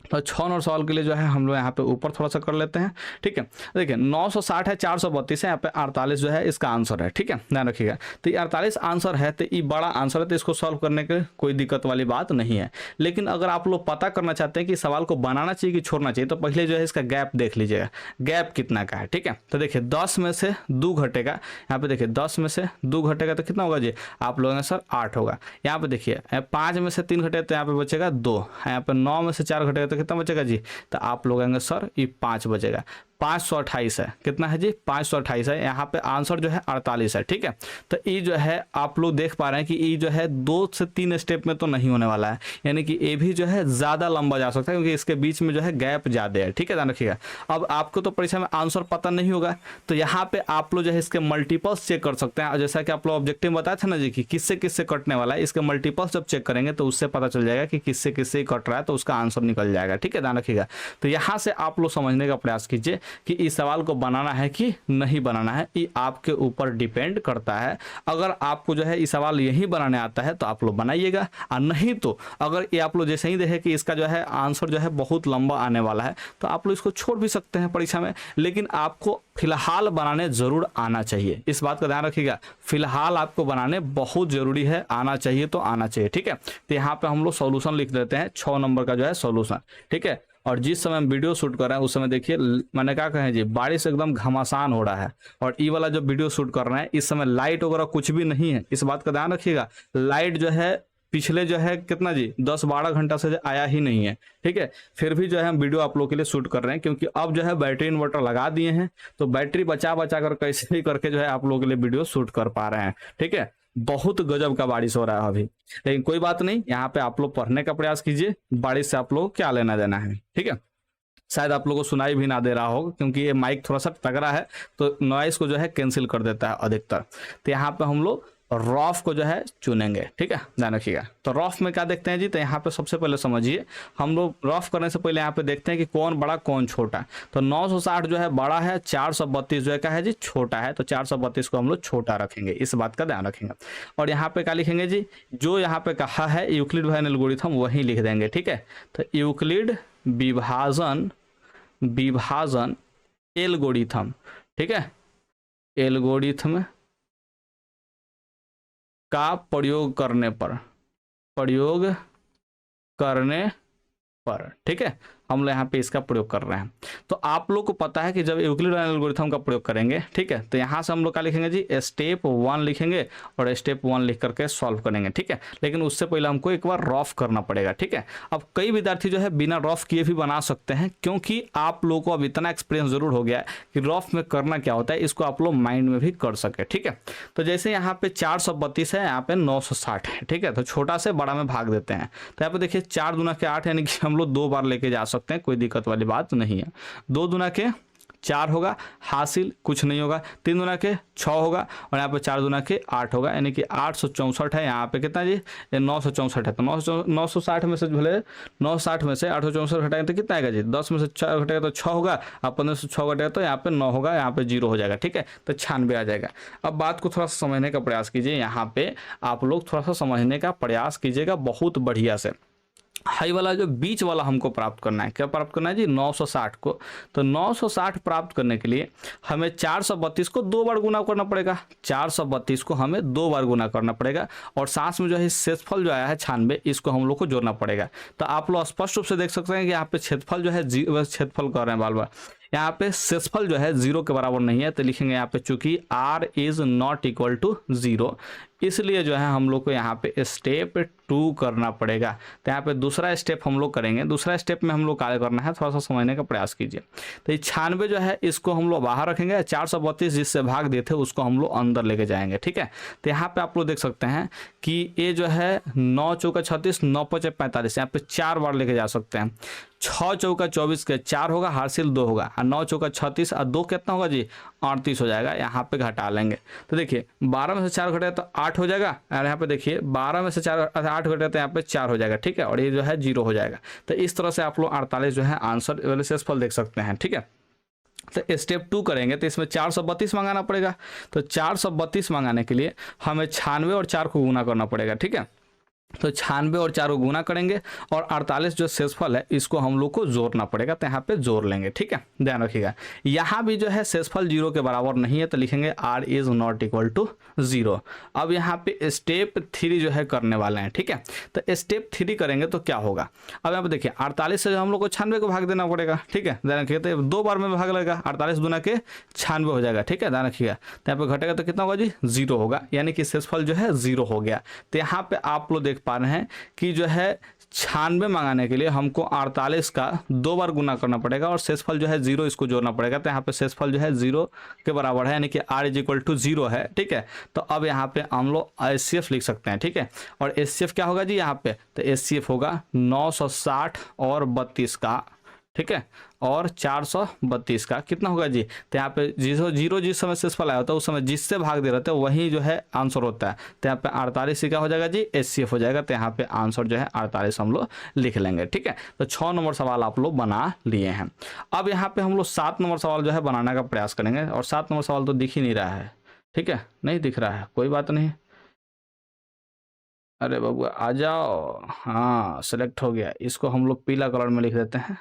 S1: तो 6 नंबर सवाल के लिए जो है हम लोग यहाँ पे ऊपर थोड़ा सा कर लेते हैं। ठीक है, देखिए 960 है, 432 है, यहाँ पे 48 जो है इसका आंसर है। ठीक है, ध्यान रखिएगा। तो ये 48 आंसर है, तो ये बड़ा आंसर है, तो इसको सॉल्व करने के कोई दिक्कत वाली बात नहीं है। लेकिन अगर आप लोग पता करना चाहते हैं कि सवाल को बनाना चाहिए कि छोड़ना चाहिए, तो पहले जो है इसका गैप देख लीजिएगा, गैप कितना का है। ठीक है, तो देखिए 10 में से 2 घटेगा, यहाँ पे देखिए 10 में से 2 घटेगा तो कितना होगा जी, आप लोगों ने सर 8 होगा। यहाँ पे देखिए 5 में से 3 घटेगा तो यहाँ पे बचेगा 2, यहाँ पे 9 में से 4 घटेगा तो कितना बचेगा जी, तो आप लोग आएंगे सर ये 5 बचेगा। 528 है, कितना है जी, 528 है। यहाँ पे आंसर जो है 48 है। ठीक है, तो ये जो है आप लोग देख पा रहे हैं कि ये जो है 2 से 3 स्टेप में तो नहीं होने वाला है, यानी कि ये भी जो है ज़्यादा लंबा जा सकता है, क्योंकि इसके बीच में जो है गैप ज़्यादा है। ठीक है, ध्यान रखिएगा। अब आपको तो परीक्षा में आंसर पता नहीं होगा, तो यहाँ पे आप लोग जो है इसके मल्टीपल्स चेक कर सकते हैं। और जैसा कि आप लोग ऑब्जेक्टिव में बताया था ना जी कि किससे किससे कटने वाला है, इसके मल्टीपल्स जब चेक करेंगे तो उससे पता चल जाएगा कि किससे किससे कट रहा है, तो उसका आंसर निकल जाएगा। ठीक है, ध्यान रखिएगा। तो यहाँ से आप लोग समझने का प्रयास कीजिए कि इस सवाल को बनाना है कि नहीं बनाना है, ये आपके ऊपर डिपेंड करता है। अगर आपको जो है ये सवाल यही बनाने आता है तो आप लोग बनाइएगा, और नहीं तो अगर ये आप लोग जैसे ही देखें कि इसका जो है आंसर जो है बहुत लंबा आने वाला है, तो आप लोग इसको छोड़ भी सकते हैं परीक्षा में। लेकिन आपको फिलहाल बनाने जरूर आना चाहिए, इस बात का ध्यान रखिएगा। फिलहाल आपको बनाने बहुत जरूरी है, आना चाहिए तो आना चाहिए। ठीक है, तो यहाँ पे हम लोग सॉल्यूशन लिख देते हैं, 6 नंबर का जो है सॉल्यूशन। ठीक है, और जिस समय हम वीडियो शूट कर रहे हैं उस समय देखिए मैंने क्या कहा जी, बारिश एकदम घमासान हो रहा है, और ये वाला जो वीडियो शूट कर रहे हैं इस समय लाइट वगैरह कुछ भी नहीं है, इस बात का ध्यान रखिएगा। लाइट जो है पिछले जो है कितना जी 10-12 घंटा से आया ही नहीं है। ठीक है, फिर भी जो है हम वीडियो आप लोग के लिए शूट कर रहे हैं, क्योंकि अब जो है बैटरी इन्वर्टर लगा दिए हैं, तो बैटरी बचा बचा कर कैसे भी करके जो है आप लोगों के लिए वीडियो शूट कर पा रहे हैं। ठीक है, बहुत गजब का बारिश हो रहा है अभी, लेकिन कोई बात नहीं, यहाँ पे आप लोग पढ़ने का प्रयास कीजिए, बारिश से आप लोग क्या लेना देना है। ठीक है, शायद आप लोगों को सुनाई भी ना दे रहा होगा, क्योंकि ये माइक थोड़ा सा तगड़ा है, तो नॉइस को जो है कैंसिल कर देता है अधिकतर। तो यहाँ पे हम लोग रॉफ को जो है चुनेंगे। ठीक है, ध्यान रखिएगा। तो रॉफ में क्या देखते हैं जी, तो यहाँ पे सबसे पहले समझिए, हम लोग रॉफ करने से पहले यहाँ पे देखते हैं कि कौन बड़ा कौन छोटा। तो 960 जो है बड़ा है, 432 जो है क्या है जी छोटा है, तो 432 को हम लोग छोटा रखेंगे, इस बात का ध्यान रखेंगे। और यहाँ पे क्या लिखेंगे जी, जो यहाँ पे कहा है यूक्लिड वाइन एल्गोरिथम वही लिख देंगे। ठीक है, तो यूक्लिड विभाजन एल्गोरिथम। ठीक है, एल्गोरिथम का प्रयोग करने पर ठीक है, हम लोग यहाँ पे इसका प्रयोग कर रहे हैं। तो आप लोग को पता है कि जब यूक्लिड एल्गोरिथम का प्रयोग करेंगे, ठीक है, तो यहाँ से हम लोग क्या लिखेंगे जी, स्टेप 1 लिखेंगे और स्टेप 1 लिख करके सॉल्व करेंगे। ठीक है, लेकिन उससे पहले हमको एक बार रॉफ करना पड़ेगा। ठीक है, अब कई विद्यार्थी जो है बिना रॉफ किए भी बना सकते हैं, क्योंकि आप लोगों को अब इतना एक्सपीरियंस जरूर हो गया है कि रॉफ में करना क्या होता है, इसको आप लोग माइंड में भी कर सके। ठीक है, तो जैसे यहाँ पे 432 है, यहाँ पे 960 है। ठीक है, तो छोटा से बड़ा में भाग देते हैं, तो यहाँ पे देखिए 4 दूना के 8, यानी कि हम लोग 2 बार लेके जा सकते हैं, कोई दिक्कत वाली बात नहीं है। 2 दूना के 4 होगा, हासिल कुछ नहीं होगा। 3 दूना के 6 होगा, और यहाँ पे 4 दूना के 8 होगा, यानी कि 864 है। यहाँ पे कितना जी 964 है, तो 960 में से भले 960 में से 864 घटाएंगे तो कितना आएगा जी, 10 में से 4 घटेगा तो 6 होगा, और 15 से 6 घटेगा तो यहाँ पे 9 होगा, यहाँ पे 0 हो जाएगा। ठीक है, तो 96 आ जाएगा। अब बात को थोड़ा सा समझने का प्रयास कीजिए, यहाँ पे आप लोग थोड़ा सा समझने का प्रयास कीजिएगा बहुत बढ़िया से। हाई वाला जो बीच वाला हमको प्राप्त करना है, क्या प्राप्त करना है जी 960 को। तो 960 प्राप्त करने के लिए हमें 432 को 2 बार गुना करना पड़ेगा, 432 को हमें 2 बार गुना करना पड़ेगा, और साथ में जो है क्षेत्रफल जो आया है 96, इसको हम लोग को जोड़ना पड़ेगा। तो आप लोग स्पष्ट रूप से देख सकते हैं कि यहाँ पे क्षेत्रफल जो है क्षेत्रफल कर रहे हैं बार बार, यहाँ पे क्षेत्रफल जो है 0 के बराबर नहीं है, तो लिखेंगे यहाँ पे चूंकि r is not equal to 0, इसलिए जो है हम लोग को यहाँ पे स्टेप 2 करना पड़ेगा। तो यहाँ पे दूसरा स्टेप हम लोग करेंगे। दूसरा स्टेप में हम लोग क्या करना है, थोड़ा सा समझने का प्रयास कीजिए। तो 96 जो है इसको हम लोग बाहर रखेंगे, 432 जिससे भाग दिए थे उसको हम लोग अंदर लेके जाएंगे, ठीक है। तो यहाँ पे आप लोग देख सकते हैं कि ये जो है 9 चौका 36, 9 पचे 45, यहाँ पे 4 बार लेके जा सकते हैं। 6 चौका 24 के 4 होगा, हासिल 2 होगा, और 9 चौका 36 और 2 कितना होगा जी, 38 हो जाएगा। यहाँ पे घटा लेंगे तो देखिए 12 में से 4 घटेगा तो 8 हो जाएगा, और यहाँ पे देखिए 12 में से 4 8 घटेगा तो यहाँ पे 4 हो जाएगा, ठीक है, और ये जो है 0 हो जाएगा। तो इस तरह से आप लोग 48 जो है आंसर शेषफल देख सकते हैं, ठीक है। तो स्टेप 2 करेंगे तो इसमें 432 मंगाना पड़ेगा। तो 432 मंगाने के लिए हमें 96 और 4 को गुना करना पड़ेगा, ठीक है। तो 96 और 4 को गुना करेंगे और 48 जो शेषफल है इसको हम लोग को जोड़ना पड़ेगा। तो यहाँ पे जोड़ लेंगे, ठीक है, ध्यान रखिएगा। यहाँ भी जो है शेषफल 0 के बराबर नहीं है तो लिखेंगे r is not equal to 0। अब यहाँ पे स्टेप 3 जो है करने वाले हैं, ठीक है। तो स्टेप 3 करेंगे तो क्या होगा, अब यहाँ पे देखिए 48 से हम लोग को 96 को भाग देना पड़ेगा, ठीक है, ध्यान रखिएगा। तो 2 बार में भाग लगेगा, 48 दूना के 96 हो जाएगा, ठीक है, ध्यान रखिएगा। तो यहाँ पे घटेगा तो कितना होगा जी, 0 होगा, यानी कि शेषफल जो है 0 हो गया। तो यहाँ पे आप लोग देख पा रहे हैं कि जो है 96 मंगाने के लिए हमको 48 का 2 बार गुना करना पड़ेगा और शेषफल जो है 0 इसको जोड़ना पड़ेगा। तो यहाँ पे शेषफल जो है 0 के बराबर है, यानी कि r इज इक्वल टू 0 है, ठीक है। तो अब यहाँ पे हम लोग HCF लिख सकते हैं, ठीक है। और HCF क्या होगा जी यहाँ पे, तो HCF होगा 960 और 32 का, ठीक है, और 432 का कितना होगा जी। तो यहाँ पे 0 जिस समय शेषफल आया होता है उस समय जिससे भाग दे रहे थे वही जो है आंसर होता है। तो यहाँ पे 48 क्या हो जाएगा जी, HCF हो जाएगा। तो यहाँ पे आंसर जो है 48 हम लोग लिख लेंगे, ठीक है। तो 6 नंबर सवाल आप लोग बना लिए हैं। अब यहाँ पे हम लोग 7 नंबर सवाल जो है बनाने का प्रयास करेंगे, और 7 नंबर सवाल तो दिख ही नहीं रहा है, ठीक है, नहीं दिख रहा है, कोई बात नहीं। अरे बाबू आ जाओ, हाँ सेलेक्ट हो गया। इसको हम लोग पीला कलर में लिख देते हैं,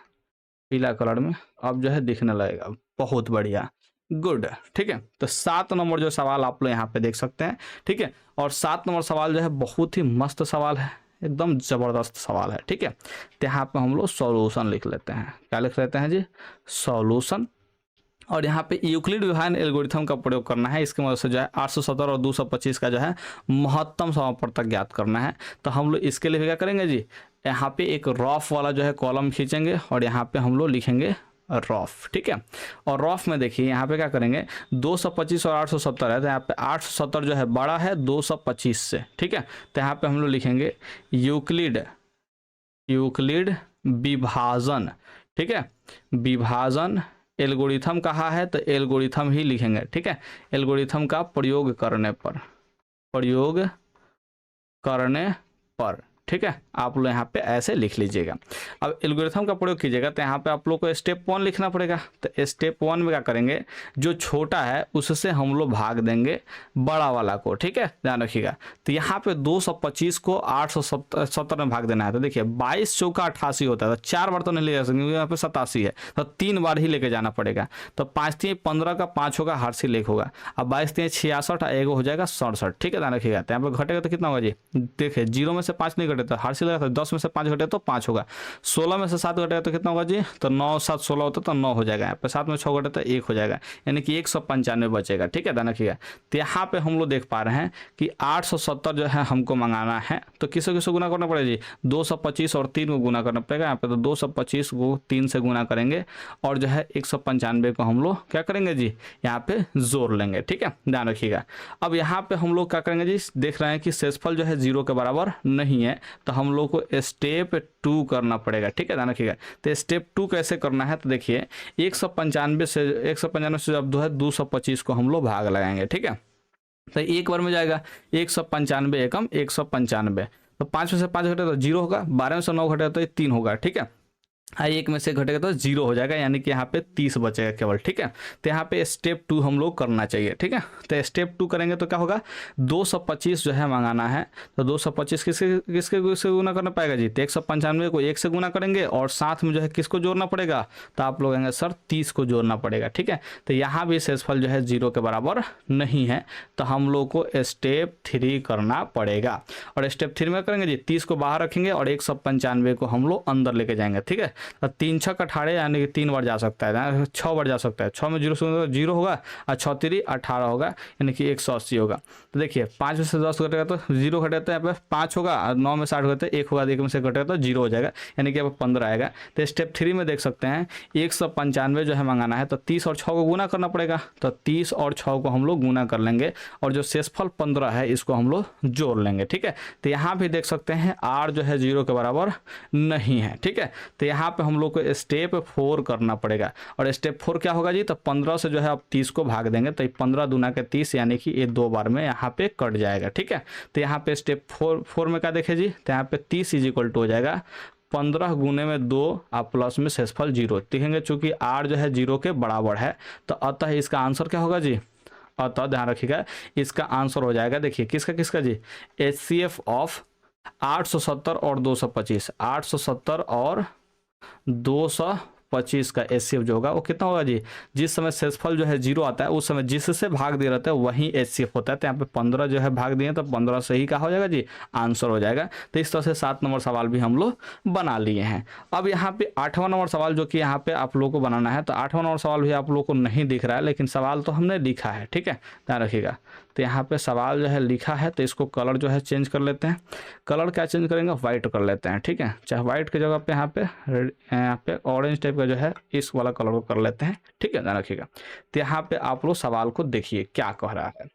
S1: पीला कलर में, अब जो है दिखने लगेगा, बहुत बढ़िया, गुड, ठीक है। तो 7 नंबर जो सवाल आप लोग यहाँ पे देख सकते हैं, ठीक है। और 7 नंबर सवाल जो है बहुत ही मस्त सवाल है, एकदम जबरदस्त सवाल है, ठीक है। तो यहाँ पे हम लोग सॉल्यूशन लिख लेते हैं, क्या लिख लेते हैं जी, सॉल्यूशन। और यहाँ पे यूक्लिड विभाजन एल्गोरिथम का प्रयोग करना है। इसकी मदद से जो है 870 और 225 का जो है महत्तम समापवर्तक ज्ञात करना है। तो हम लोग इसके लिए क्या करेंगे जी, यहाँ पे एक रॉफ वाला जो है कॉलम खींचेंगे और यहाँ पे हम लोग लिखेंगे रॉफ, ठीक है। और रॉफ में देखिए यहाँ पे क्या करेंगे, 225 और 870 है, तो यहाँ पे 870 जो है बड़ा है 225 से, ठीक है। तो यहाँ पे हम लोग लिखेंगे यूक्लिड विभाजन, ठीक है, विभाजन एल्गोरिथम कहा है तो एल्गोरिथम ही लिखेंगे, ठीक है। एल्गोरिथम का प्रयोग करने पर, ठीक है, आप लोग यहाँ पे ऐसे लिख लीजिएगा। अब एल्गोरिथम का प्रयोग कीजिएगा तो यहाँ पे आप लोग को स्टेप 1 लिखना पड़ेगा। तो स्टेप 1 में क्या करेंगे, जो छोटा है उससे हम लोग भाग देंगे बड़ा वाला को, ठीक है, ध्यान रखिएगा। तो यहाँ पे 225 को 870 में भाग देना है। तो देखिए 22 चौका 88 होता है, तो 4 बार तो नहीं ले जा सकते, यहाँ पे 87 है, तो 3 बार ही लेके जाना पड़ेगा। तो 5 3 15 का 5 होगा, हार्सिल 1 होगा, अब 22 3 66 और 1 हो जाएगा 67, ठीक है, ध्यान रखिएगा। तो यहाँ पे घटेगा तो कितना होगा जी, देखिए 0 में से 5 नहीं घटे तो हार्सिल लगा, 10 में से 5 घटे तो 5 होगा, 16 में से 7 घटेगा तो कितना होगा जी, तो 9 7 16 होता तो 9 हो जाएगा, यहाँ पे 7 में 6 घटे तो 1 हो जाएगा, यानी कि 195 बचेगा, ठीक है, ध्यान रखिएगा। तो यहाँ पे हम लोग देख पा रहे हैं कि 870 जो है हमको मंगाना है, तो किससे किससे गुना करना पड़ेगा जी, 225 और 3 को गुना करना पड़ेगा। यहाँ पे तो 225 को 3 से गुना करेंगे और जो है 195 को हम लोग क्या करेंगे जी, यहाँ पे जोड़ लेंगे, ठीक है, ध्यान रखिएगा। अब यहाँ पे हम लोग क्या करेंगे जी, देख रहे हैं कि शेषफल जो है 0 के बराबर नहीं है, तो हम लोग को स्टेप 2 करना पड़ेगा, ठीक है, ध्यान रखिएगा। तो स्टेप 2 कैसे करना है, तो देखिए 195 से जब जो है 225 को हम लोग भाग लगाएंगे, ठीक है। तो एक बार में जाएगा 195 एकम 195, तो 5 में से 5 घटे तो 0 होगा, 12 में से 9 घटे तो 3 होगा, ठीक है। 1 में से घटेगा तो 0 हो जाएगा, यानी कि यहाँ पे 30 बचेगा केवल, ठीक है। तो यहाँ पे स्टेप 2 हम लोग करना चाहिए, ठीक है। तो स्टेप 2 करेंगे तो क्या होगा, 225 जो है मंगाना है, तो 225 किसके गुना करना पाएगा जी, तो 195 को 1 से गुना करेंगे और साथ में जो है किसको जोड़ना पड़ेगा, तो आप लोग कहेंगे सर 30 को जोड़ना पड़ेगा, ठीक है। तो यहाँ भी शेषफल जो है 0 के बराबर नहीं है, तो हम लोग को स्टेप 3 करना पड़ेगा। और स्टेप 3 में करेंगे जी, 30 को बाहर रखेंगे और 195 को हम लोग अंदर लेके जाएंगे, ठीक है। तो 3 छक 18 यानी कि 3 बार जा सकता है, 6 बार जा सकता है। 6 में 0 से 0 होगा और 6 3 18 होगा यानी कि 180 होगा। तो देखिए 5 में से 10 घटेगा तो 0 घटेगा तो यहाँ पे 5 होगा, और 9 में 60 घटे 1 होगा, 1 में से घटेगा तो 0 हो जाएगा यानी कि अब 15 आएगा। तो स्टेप 3 में देख सकते हैं 195 जो है मंगाना है, तो 30 और 6 को गुना करना पड़ेगा। तो 30 और 6 को हम लोग गुना कर लेंगे और जो शेषफल 15 है इसको हम लोग जोड़ लेंगे। ठीक है, तो यहाँ भी देख सकते हैं r जो है 0 के बराबर नहीं है। ठीक है, तो यहाँ पे हम लोग को स्टेप 4 करना पड़ेगा। और स्टेप 4 क्या होगा जी, तो 15 से जो है अब 30 को भाग देंगे, तो 15 दूना के 30 यानी कि ये 2 बार में यहाँ पे कट जाएगा। ठीक है, तो यहाँ पे स्टेप 4 में क्या देखे जी, तो यहाँ पे 30 इज इक्वल टू हो जाएगा 15 गुने में 2 आप प्लस में शेषफल 0 देखेंगे। चूंकि r जो है 0 के बराबर है तो अतः इसका आंसर क्या होगा जी, अतः ध्यान रखिएगा इसका आंसर हो जाएगा, देखिए किसका किसका जी, HCF ऑफ 870 और 225, 870 और 225 का HCF जो होगा वो कितना होगा जी, जिस समय शेषफल जो है 0 आता है उस समय जिससे भाग दे रहता है वही HCF होता है। तो यहाँ पे 15 जो है भाग दिए तो 15 से ही क्या हो जाएगा जी, आंसर हो जाएगा। तो इस तरह से 7 नंबर सवाल भी हम लोग बना लिए हैं। अब यहाँ पे 8वां नंबर सवाल जो कि यहाँ पे आप लोगों को बनाना है, तो 8वां नंबर सवाल भी आप लोगों को नहीं दिख रहा है लेकिन सवाल तो हमने लिखा है। ठीक है, ध्यान रखिएगा। तो यहाँ पे सवाल जो है लिखा है, तो इसको कलर जो है चेंज कर लेते हैं। कलर क्या चेंज करेंगे, व्हाइट कर लेते हैं। ठीक है, चाहे व्हाइट की जगह पे यहाँ पे ऑरेंज टाइप का जो है इस वाला कलर को कर लेते हैं। ठीक है, ध्यान रखिएगा। तो यहाँ पे आप लोग सवाल को देखिए क्या कह रहा है।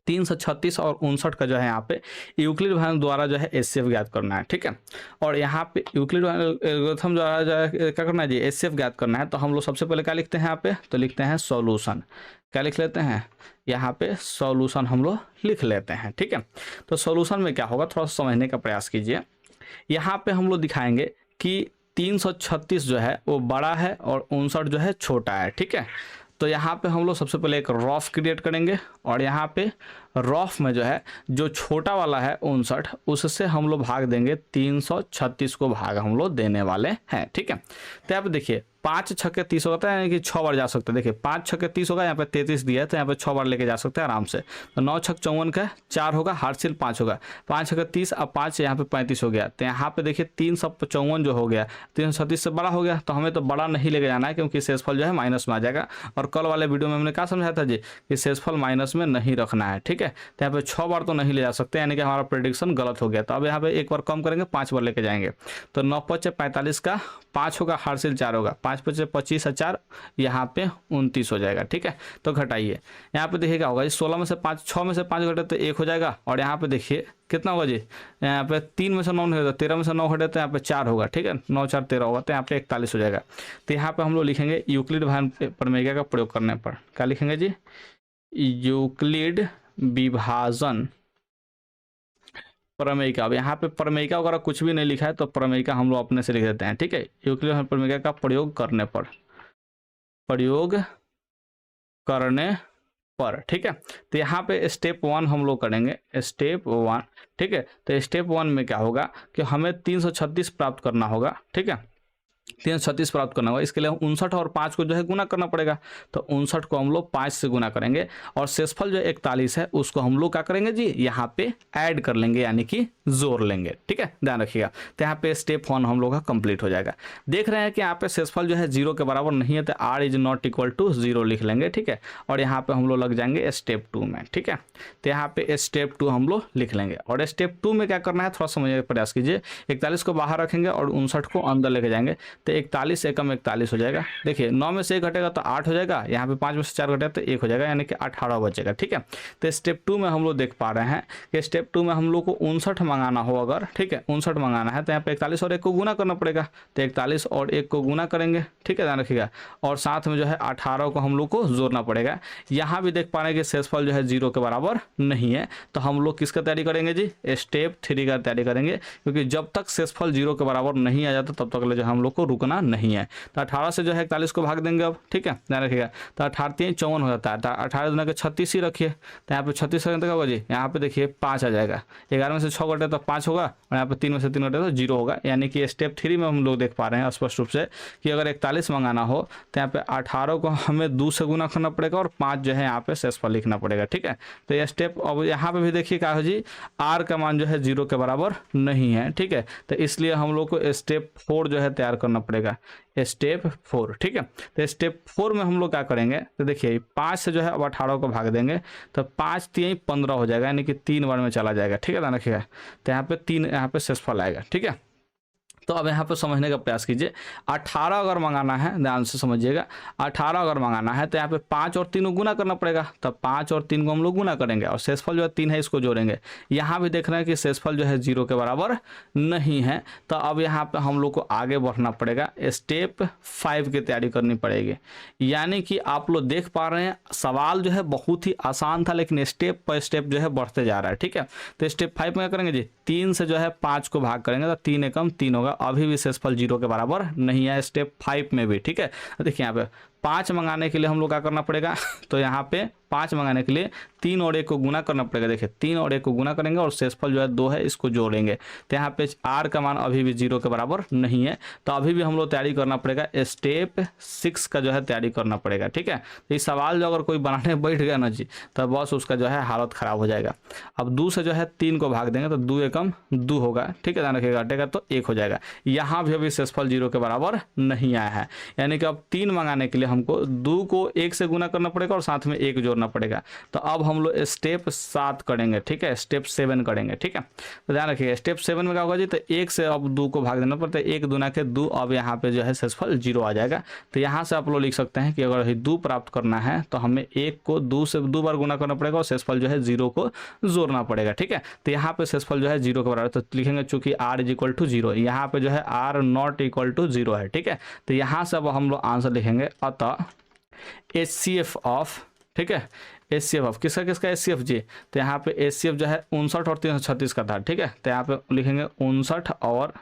S1: 336 और 59 का जो है यहाँ पे यूक्लिड वैल्यू द्वारा जो है HCF ज्ञात करना है। ठीक है, और यहाँ पे यूक्लिड एल्गोरिथम द्वारा जो है क्या करना है जी, HCF ज्ञात करना है। तो हम लोग सबसे पहले क्या लिखते हैं यहाँ पे, तो लिखते हैं सॉल्यूशन। क्या लिख लेते हैं यहाँ पे, सॉल्यूशन हम लोग लिख लेते हैं। ठीक है, तो सॉल्यूशन में क्या होगा थोड़ा सा समझने का प्रयास कीजिए। यहाँ पे हम लोग दिखाएंगे कि 336 जो है वो बड़ा है और 59 जो है छोटा है। ठीक है, तो यहाँ पे हम लोग सबसे पहले एक रॉफ क्रिएट करेंगे और यहाँ पे रॉफ में जो है जो छोटा वाला है 59 उससे हम लोग भाग देंगे, 336 को भाग हम लोग देने वाले हैं। ठीक है, तो यहाँ पे देखिए 5 छक्के 30 होता है यानी कि 6 बार जा सकते हैं। देखिए 5 छक्के 30 होगा, यहाँ पे 33 दिया है तो यहाँ पे 6 बार लेके जा सकते हैं आराम से। तो 9 छक 54 का 4 होगा, हार्डसिल 5 होगा, 5 छक्के 30 अब 5 यहाँ पे 35 हो गया। तो यहाँ पे देखिए 354 जो हो गया 336 से बड़ा हो गया, तो हमें तो बड़ा नहीं लेके जाना है क्योंकि शेषफल जो है माइनस में आ जाएगा। और कल वाले वीडियो में हमने क्या समझाया था जी कि शेषफल माइनस में नहीं रखना है। ठीक है, तो यहाँ पे 6 बार तो नहीं ले जा सकते यानी कि हमारा प्रेडिक्शन गलत हो गया। तो अब यहाँ पे एक बार कम करेंगे, 5 बार लेके जाएंगे। तो 9 5 45 का 5 होगा, हार्डसिल 4 होगा, 5 5 25 4 यहाँ पे 29 हो जाएगा। ठीक है, तो घटाइए यहाँ पे देखिए क्या होगा, 16 में से 5 6 में से 5 घटे तो 1 हो जाएगा। और यहाँ पे देखिए कितना होगा जी, यहाँ पे 3 में से 9 नहीं होगा, 13 में से 9 घटे तो यहाँ पे 4 होगा। ठीक है, 9 4 13 होगा, तो यहाँ पे 41 हो जाएगा। तो यहाँ पे हम लोग लिखेंगे यूक्लिड प्रमेय का प्रयोग करने पर क्या लिखेंगे जी, यूक्लिड विभाजन प्रमेयिका। अब यहाँ पे प्रमेयिका वगैरह कुछ भी नहीं लिखा है तो प्रमेयिका हम लोग अपने से लिख देते हैं। ठीक है, यूक्लिड प्रमेयिका का प्रयोग करने पर, प्रयोग करने पर। ठीक है, तो यहाँ पे स्टेप 1 हम लोग करेंगे, स्टेप 1। ठीक है, तो स्टेप 1 में क्या होगा कि हमें 336 प्राप्त करना होगा। ठीक है, 336 प्राप्त करना होगा, इसके लिए 59 और 5 को जो है गुना करना पड़ेगा। तो 59 को हम लोग 5 से गुना करेंगे और शेषफल जो 41 है उसको हम लोग क्या करेंगे जी, यहाँ पे ऐड कर लेंगे यानी कि जोड़ लेंगे। ठीक है, ध्यान रखिएगा। तो यहाँ पे स्टेप 1 हम लोग का कंप्लीट हो जाएगा। देख रहे हैं कि यहाँ पे शेषफल जो है 0 के बराबर नहीं है तो r is not equal to 0 लिख लेंगे। ठीक है, और यहाँ पे हम लोग लग जाएंगे स्टेप 2 में। ठीक है, तो यहाँ पे स्टेप 2 हम लोग लिख लेंगे। और स्टेप 2 में क्या करना है थोड़ा समझने का प्रयास कीजिए। 41 को बाहर रखेंगे और 59 को अंदर लेके जाएंगे, तो 41 एकम 41 हो जाएगा। देखिए 9 में से 1 घटेगा तो 8 हो जाएगा, यहाँ पे 5 में से 4 घटेगा तो 1 हो जाएगा यानी कि 18 बचेगा। ठीक है, तो स्टेप 2 में हम लोग देख पा रहे हैं कि स्टेप 2 में हम लोग को 59 मंगाना हो, अगर ठीक है 59 मंगाना है तो यहाँ पे 41 और 1 को गुना करना पड़ेगा। तो 41 और 1 को गुना करेंगे। ठीक है, ध्यान रखिएगा। और साथ में जो है 18 को हम लोग को जोड़ना पड़ेगा। यहाँ भी देख पा रहे हैं कि शेषफल जो है 0 के बराबर नहीं है, तो हम लोग किसका तैयारी करेंगे जी, स्टेप 3 का तैयारी करेंगे। क्योंकि जब तक शेषफल 0 के बराबर नहीं आ जाता तब तक जो हम लोग को रुकना नहीं है। तो 18 से जो है 41 को भाग देंगे अब। ठीक है, ध्यान रखिएगा। तो 18 3 54 हो जाता है, तो 18 दुना के 36 ही रखिए। तो यहाँ पे 36 क्या होगा जी, यहाँ पे देखिए 5 आ जाएगा। 11 में से 6 घटे तो 5 होगा और यहाँ पे 3 में से 3 घटे तो 0 होगा। यानी कि स्टेप 3 में हम लोग देख पा रहे हैं स्पष्ट रूप से कि अगर 41 मंगाना हो तो यहाँ पे 18 को हमें 2 से गुना करना पड़ेगा और 5 जो है यहाँ पे शेषफल लिखना पड़ेगा। ठीक है, तो ये स्टेप अब यहाँ पे भी देखिए क्या हो जी, r का मान जो है 0 के बराबर नहीं है। ठीक है, तो इसलिए हम लोग को स्टेप 4 जो है तैयार करना करना पड़ेगा, स्टेप 4। ठीक है, तो स्टेप 4 में हम लोग क्या करेंगे, तो देखिए 5 से जो है अब 18 को भाग देंगे तो 5 3 15 हो जाएगा, यानी कि 3 बार में चला जाएगा। ठीक है, ध्यान रखिएगा। तो यहाँ पे 3 यहाँ पे शेषफल आएगा। ठीक है, तो अब यहाँ पे समझने का प्रयास कीजिए। 18 अगर मंगाना है, ध्यान से समझिएगा, 18 अगर मंगाना है तो यहाँ पे 5 और 3 को गुना करना पड़ेगा। तब 5 और 3 को हम लोग गुना करेंगे और शेषफल जो है 3 है, इसको जोड़ेंगे। यहाँ भी देख रहे हैं कि शेषफल जो है 0 के बराबर नहीं है। तो अब यहाँ पे हम लोग को आगे बढ़ना पड़ेगा, स्टेप 5 की तैयारी करनी पड़ेगी। यानी कि आप लोग देख पा रहे हैं सवाल जो है बहुत ही आसान था, लेकिन स्टेप बाय स्टेप जो है बढ़ते जा रहा है। ठीक है, तो स्टेप 5 में क्या करेंगे जी, 3 से जो है 5 को भाग करेंगे तो 3 एकम 3 होगा। अभी भी शेषफल 0 के बराबर नहीं है स्टेप 5 में भी। ठीक है, देखिए यहाँ पे 5 मंगाने के लिए हम लोग क्या करना पड़ेगा, तो यहाँ पे 5 मंगाने के लिए 3 और 1 को गुना करना पड़ेगा। देखिए 3 और 1 को गुना करेंगे और शेषफल जो है 2 है, इसको जोड़ेंगे। तो यहाँ पे r का मान अभी भी 0 के बराबर नहीं है, तो अभी भी हम लोग तैयारी करना पड़ेगा, स्टेप 6 का जो है तैयारी करना पड़ेगा। ठीक है, तो इस सवाल जो अगर कोई बनाने बैठ गया ना जी, तो बस उसका जो है हालत खराब हो जाएगा। अब 2 से जो है 3 को भाग देंगे तो 2 एकम 2 होगा। ठीक है, ध्यान रखिएगा, घटेगा तो 1 हो जाएगा। यहाँ भी अभी शेषफल 0 के बराबर नहीं आया है, यानी कि अब 3 मंगाने के लिए हमको 2 को 1 से गुना करना पड़ेगा और साथ में 1 जोड़ना पड़ेगा। तो अब हम लोग स्टेप 7 करेंगे। ठीक है, स्टेप 7 करेंगे। ठीक है, तो ध्यान रखिए स्टेप 7 में क्या होगा जी, तो 1 से अब 2 को भाग देना पड़ता है, 1 दूना के 2, अब यहाँ पे जो है शेषफल 0 आ जाएगा। तो यहाँ से आप लोग लिख सकते हैं कि अगर 2 प्राप्त करना है तो हमें 1 को 2 से 2 बार गुना करना पड़ेगा और शेषफल जो है 0 को जोड़ना पड़ेगा। ठीक है, तो यहाँ पे शेषफल जो है 0 के बराबर, तो लिखेंगे चूंकि r = 0, यहाँ पे जो है r ≠ 0 है। ठीक है, तो यहाँ से अब हम लोग आंसर लिखेंगे, अतः HCF ऑफ, ठीक है, HCF ऑफ किसका किसका HCF जी, तो यहाँ पे HCF जो है 59 और 336 का था। ठीक है, तो यहाँ पे लिखेंगे 59 और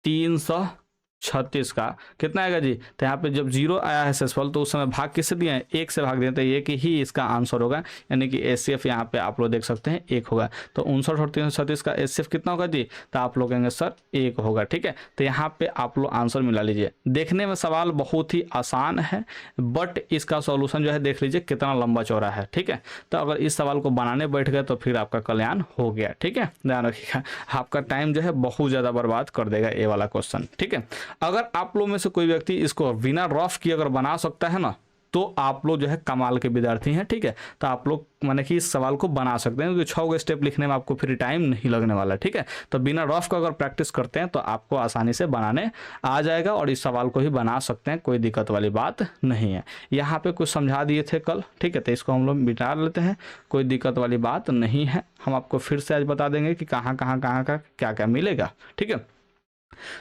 S1: 336 का कितना आएगा जी, तो यहाँ पे जब 0 आया है शेषफल तो उस समय भाग किससे दिए हैं, 1 से भाग दिए, तो ये कि ही इसका आंसर होगा, यानी कि HCF यहाँ पे आप लोग देख सकते हैं 1 होगा। तो 59 और 336 का HCF कितना होगा जी, तो आप लोग कहेंगे सर 1 होगा। ठीक है, तो यहाँ पे आप लोग आंसर मिला लीजिए। देखने में सवाल बहुत ही आसान है, बट इसका सॉल्यूशन जो है देख लीजिए कितना लंबा चौड़ा है। ठीक है, तो अगर इस सवाल को बनाने बैठ गए तो फिर आपका कल्याण हो गया। ठीक है, ध्यान रखिएगा, आपका टाइम जो है बहुत ज़्यादा बर्बाद कर देगा ये वाला क्वेश्चन। ठीक है, अगर आप लोग में से कोई व्यक्ति इसको बिना रफ किए अगर बना सकता है ना, तो आप लोग जो है कमाल के विद्यार्थी हैं। ठीक है, तो आप लोग माने कि इस सवाल को बना सकते हैं, क्योंकि 6 स्टेप लिखने में आपको फिर टाइम नहीं लगने वाला। ठीक है, तो बिना रफ का अगर प्रैक्टिस करते हैं तो आपको आसानी से बनाने आ जाएगा और इस सवाल को ही बना सकते हैं, कोई दिक्कत वाली बात नहीं है। यहाँ पे कुछ समझा दिए थे कल। ठीक है, तो इसको हम लोग मिटा लेते हैं, कोई दिक्कत वाली बात नहीं है। हम आपको फिर से आज बता देंगे कि कहाँ का क्या क्या मिलेगा। ठीक है,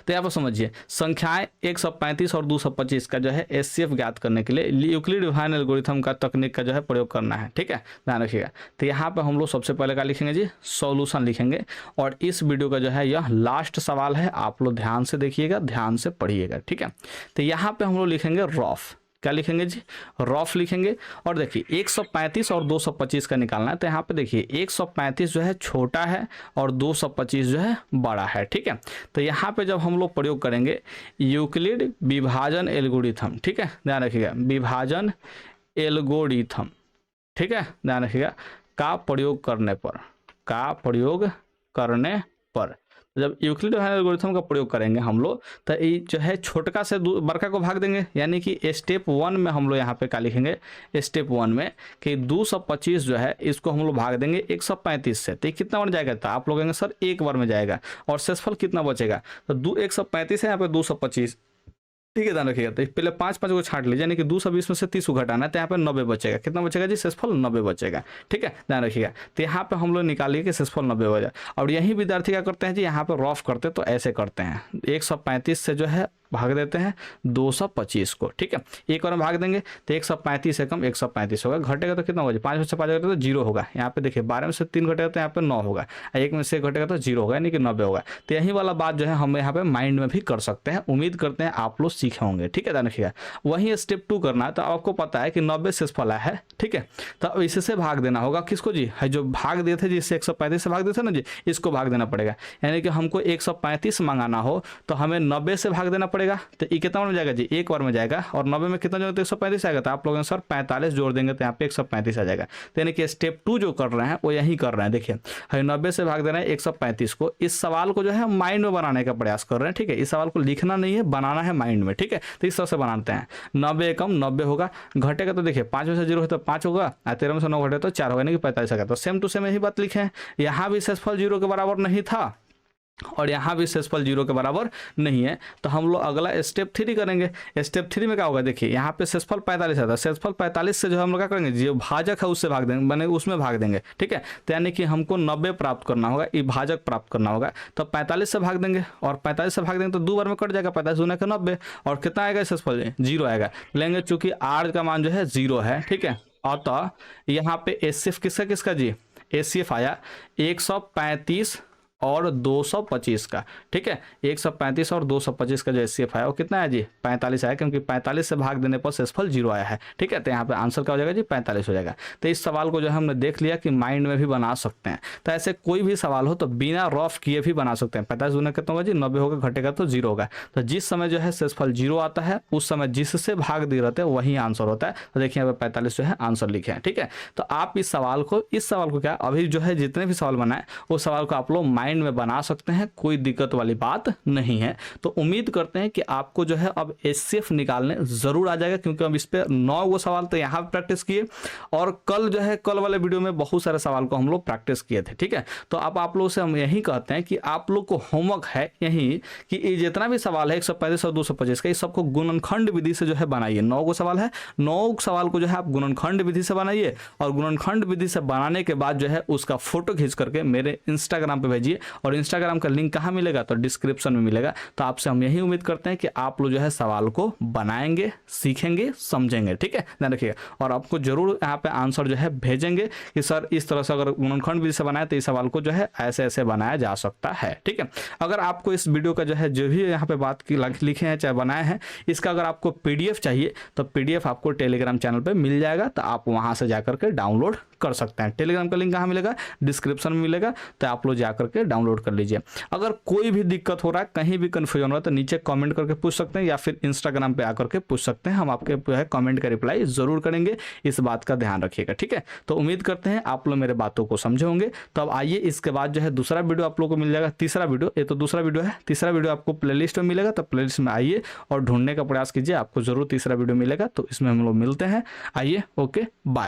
S1: तो यहाँ पर समझिए संख्याएं 135 और 225 का जो है HCF ज्ञात करने के लिए यूक्लिड डिवाइन एल्गोरिथम का तकनीक का जो है प्रयोग करना है। ठीक है, ध्यान रखिएगा। तो यहाँ पे हम लोग सबसे पहले क्या लिखेंगे जी, सॉल्यूशन लिखेंगे। और इस वीडियो का जो है यह लास्ट सवाल है, आप लोग ध्यान से देखिएगा, ध्यान से पढ़िएगा। ठीक है, तो यहाँ पे हम लोग लिखेंगे रफ, क्या लिखेंगे जी, रफ लिखेंगे। और देखिए 135 और 225 का निकालना है, तो यहाँ पे देखिए 135 जो है छोटा है और 225 जो है बड़ा है। ठीक है, तो यहाँ पे जब हम लोग प्रयोग करेंगे यूक्लिड विभाजन एल्गोरिथम, ठीक है, ध्यान रखिएगा, विभाजन एल्गोरिथम, ठीक है, ध्यान रखिएगा, का प्रयोग करने पर जब यूक्लिड एल्गोरिथम का प्रयोग करेंगे हम लोग, तो ये जो है छोटका से बड़का को भाग देंगे। यानी कि स्टेप 1 में हम लोग यहाँ पे क्या लिखेंगे, स्टेप 1 में कि 225 जो है इसको हम लोग भाग देंगे 135 से, तो ये कितना बन जाएगा, तो आप लोग कहेंगे सर 1 बार में जाएगा और शेषफल कितना बचेगा, तो 135 है यहाँ पे 225। ठीक है, ध्यान रखिएगा, तो पहले 5 को छाट लीजिए, यानी कि 220 में से 30 को घटाना है, तो यहाँ पे 90 बचेगा। कितना बचेगा जी, शेषफल 90 बचेगा। ठीक है, ध्यान रखिएगा, तो यहाँ पे हम लोग निकालिए कि शेषफल 90 हो जाए। और यही विद्यार्थी क्या करते हैं जी, यहाँ पे रफ करते तो ऐसे करते हैं, 135 से जो है भाग देते हैं 225 को। ठीक है, एक और भाग देंगे तो 135 से कम 135 होगा, घटेगा तो कितना होगा जी, 5 में से 5 घटेगा तो 0 होगा। यहाँ पे देखिए 12 में से 3 घटेगा तो यहाँ पे 9 होगा, 1 में से घटेगा तो 0 होगा, यानी कि 90 होगा। तो यही वाला बात जो है हम यहाँ पे माइंड में भी कर सकते हैं, उम्मीद करते हैं आप लोग सीखे होंगे। ठीक है, ध्यान रखिएगा, वहीं स्टेप 2 करना है, तो आपको पता है कि 90 शेषफल है। ठीक है, तो इससे भाग देना होगा किसको जी, है जो भाग दिए थे जिससे 135 से भाग दिए थे ना जी, इसको भाग देना पड़ेगा। यानी कि हमको 135 मंगाना हो तो हमें 90 से भाग देना पड़ेगा पड़ेगा। तो ये कितना बार में जाएगा जी, एक बार में जाएगा। और 90 में कितना जोड़ेंगे तो 135 आएगा। तो आप लोग सर 45 जोड़ देंगे तो यहाँ पे 135 आ जाएगा। तो यानी कि स्टेप 2 जो कर रहे हैं वो यही कर रहे हैं। देखिए 90 से भाग दे रहे हैं 135 को। इस सवाल को जो है माइंड में बनाने का प्रयास कर रहे हैं, ठीक है। इस सवाल को लिखना नहीं है, बनाना है माइंड में, ठीक है। तो इस तरह से बनाते हैं। 90 कम 90 होगा, घटेगा तो देखिए 5 में से 0 है तो 5 होगा, 13 में से 9 घटे तो 4 होगा, यानी कि 45 आएगा। तो सेम टू सेम यही बात लिखे हैं। यहाँ भी शेषफल 0 के बराबर नहीं था और यहाँ भी शेषफल 0 के बराबर नहीं है। तो हम लोग अगला स्टेप 3 करेंगे। स्टेप 3 में क्या होगा, देखिए यहाँ पे शेषफल 45 आता है। शेषफल 45 से जो हम लोग क्या करेंगे, जो भाजक है उससे भाग देंगे, मैंने उसमें भाग देंगे, ठीक है। तो यानी कि हमको 90 प्राप्त करना होगा, ये भाजक प्राप्त करना होगा। तो 45 से भाग देंगे और 45 से भाग देंगे तो 2 बार में कट जाएगा, 45 दूना का 90। और कितना आएगा शेषफल, 0 आएगा। लेंगे चूंकि r का मान जो है 0 है, ठीक है। अतः यहाँ पे एचसीएफ किसका किसका जी, एचसीएफ आया 135 और 225 का, ठीक है। 135 और 225 का जो एचसीएफ आया वो कितना है जी, 45 आया, क्योंकि 45 से भाग देने पर शेषफल 0 आया है, ठीक है। तो यहाँ पे आंसर क्या हो जाएगा जी, 45 हो जाएगा। तो इस सवाल को जो है हमने देख लिया कि माइंड में भी बना सकते हैं। तो ऐसे कोई भी सवाल हो तो बिना रफ किए भी बना सकते हैं। 45 गुना कितना होगा जी, 90 होगा, घटेगा तो 0 होगा। तो जिस समय जो है शेषफल 0 आता है उस समय जिससे भाग दिए रहते हैं वही आंसर होता है। तो देखिए यहाँ पे 45 जो है आंसर लिखे हैं, ठीक है। तो आप इस सवाल को क्या अभी जो है जितने भी सवाल बनाए उस सवाल को आप लोग माइंड में बना सकते हैं, कोई दिक्कत वाली बात नहीं है। तो उम्मीद करते हैं कि आपको जो है अब एचसीएफ निकालने जरूर आ जाएगा, क्योंकि हम इस पे 9 गो सवाल तो यहाँ पे प्रैक्टिस किए और कल जो है कल वाले वीडियो में बहुत सारे सवाल को हम लोग प्रैक्टिस किए थे, ठीक है। तो अब आप लोगों से हम यही कहते हैं कि आप लोग को होमवर्क है यही कि ये जितना भी सवाल है 135 और 225 का, इस सबको गुणनखंड विधि से जो है बनाइए। 9 गो सवाल है, 9 सवाल को जो है आप गुणनखंड विधि से बनाइए और गुणनखंड विधि से बनाने के बाद जो है उसका फोटो खींच करके मेरे इंस्टाग्राम पे भेजिए। और इंस्टाग्राम का लिंक कहाँ मिलेगा, तो डिस्क्रिप्शन में मिलेगा। तो आपसे हम यही उम्मीद करते हैं कि आप लोग जो है सवाल को बनाएंगे, सीखेंगे, समझेंगे, ठीक है, ध्यान रखिएगा। और आपको जरूर यहाँ पे आंसर जो है भेजेंगे कि सर इस तरह से अगर गुणनखंड विधि से बनाए तो इस सवाल को जो है ऐसे ऐसे बनाया जा सकता है, ठीक है। अगर आपको इस वीडियो का जो है जो भी यहाँ पे बात की लिखे हैं चाहे बनाए हैं, इसका अगर आपको पीडीएफ चाहिए तो पीडीएफ आपको टेलीग्राम चैनल पे मिल जाएगा। तो आप वहां से जाकर के डाउनलोड कर सकते हैं। टेलीग्राम का लिंक कहाँ मिलेगा, डिस्क्रिप्शन में मिलेगा। तो आप लोग जाकर के डाउनलोड कर लीजिए। अगर कोई भी दिक्कत हो रहा है, कहीं भी कंफ्यूजन हो रहा है तो नीचे कमेंट करके पूछ सकते हैं या फिर इंस्टाग्राम पे आकर के पूछ सकते हैं। हम आपके जो है कमेंट का रिप्लाई जरूर करेंगे, इस बात का ध्यान रखिएगा, ठीक है। तो उम्मीद करते हैं आप लोग मेरे बातों को समझे होंगे। तो अब आइए इसके बाद जो है दूसरा वीडियो आप लोग को मिल जाएगा, तीसरा वीडियो, ये तो दूसरा वीडियो है, तीसरा वीडियो आपको प्लेलिस्ट में मिलेगा। तो प्लेलिस्ट में आइए और ढूंढने का प्रयास कीजिए, आपको जरूर तीसरा वीडियो मिलेगा। तो इसमें हम लोग मिलते हैं, आइए, ओके, बाय।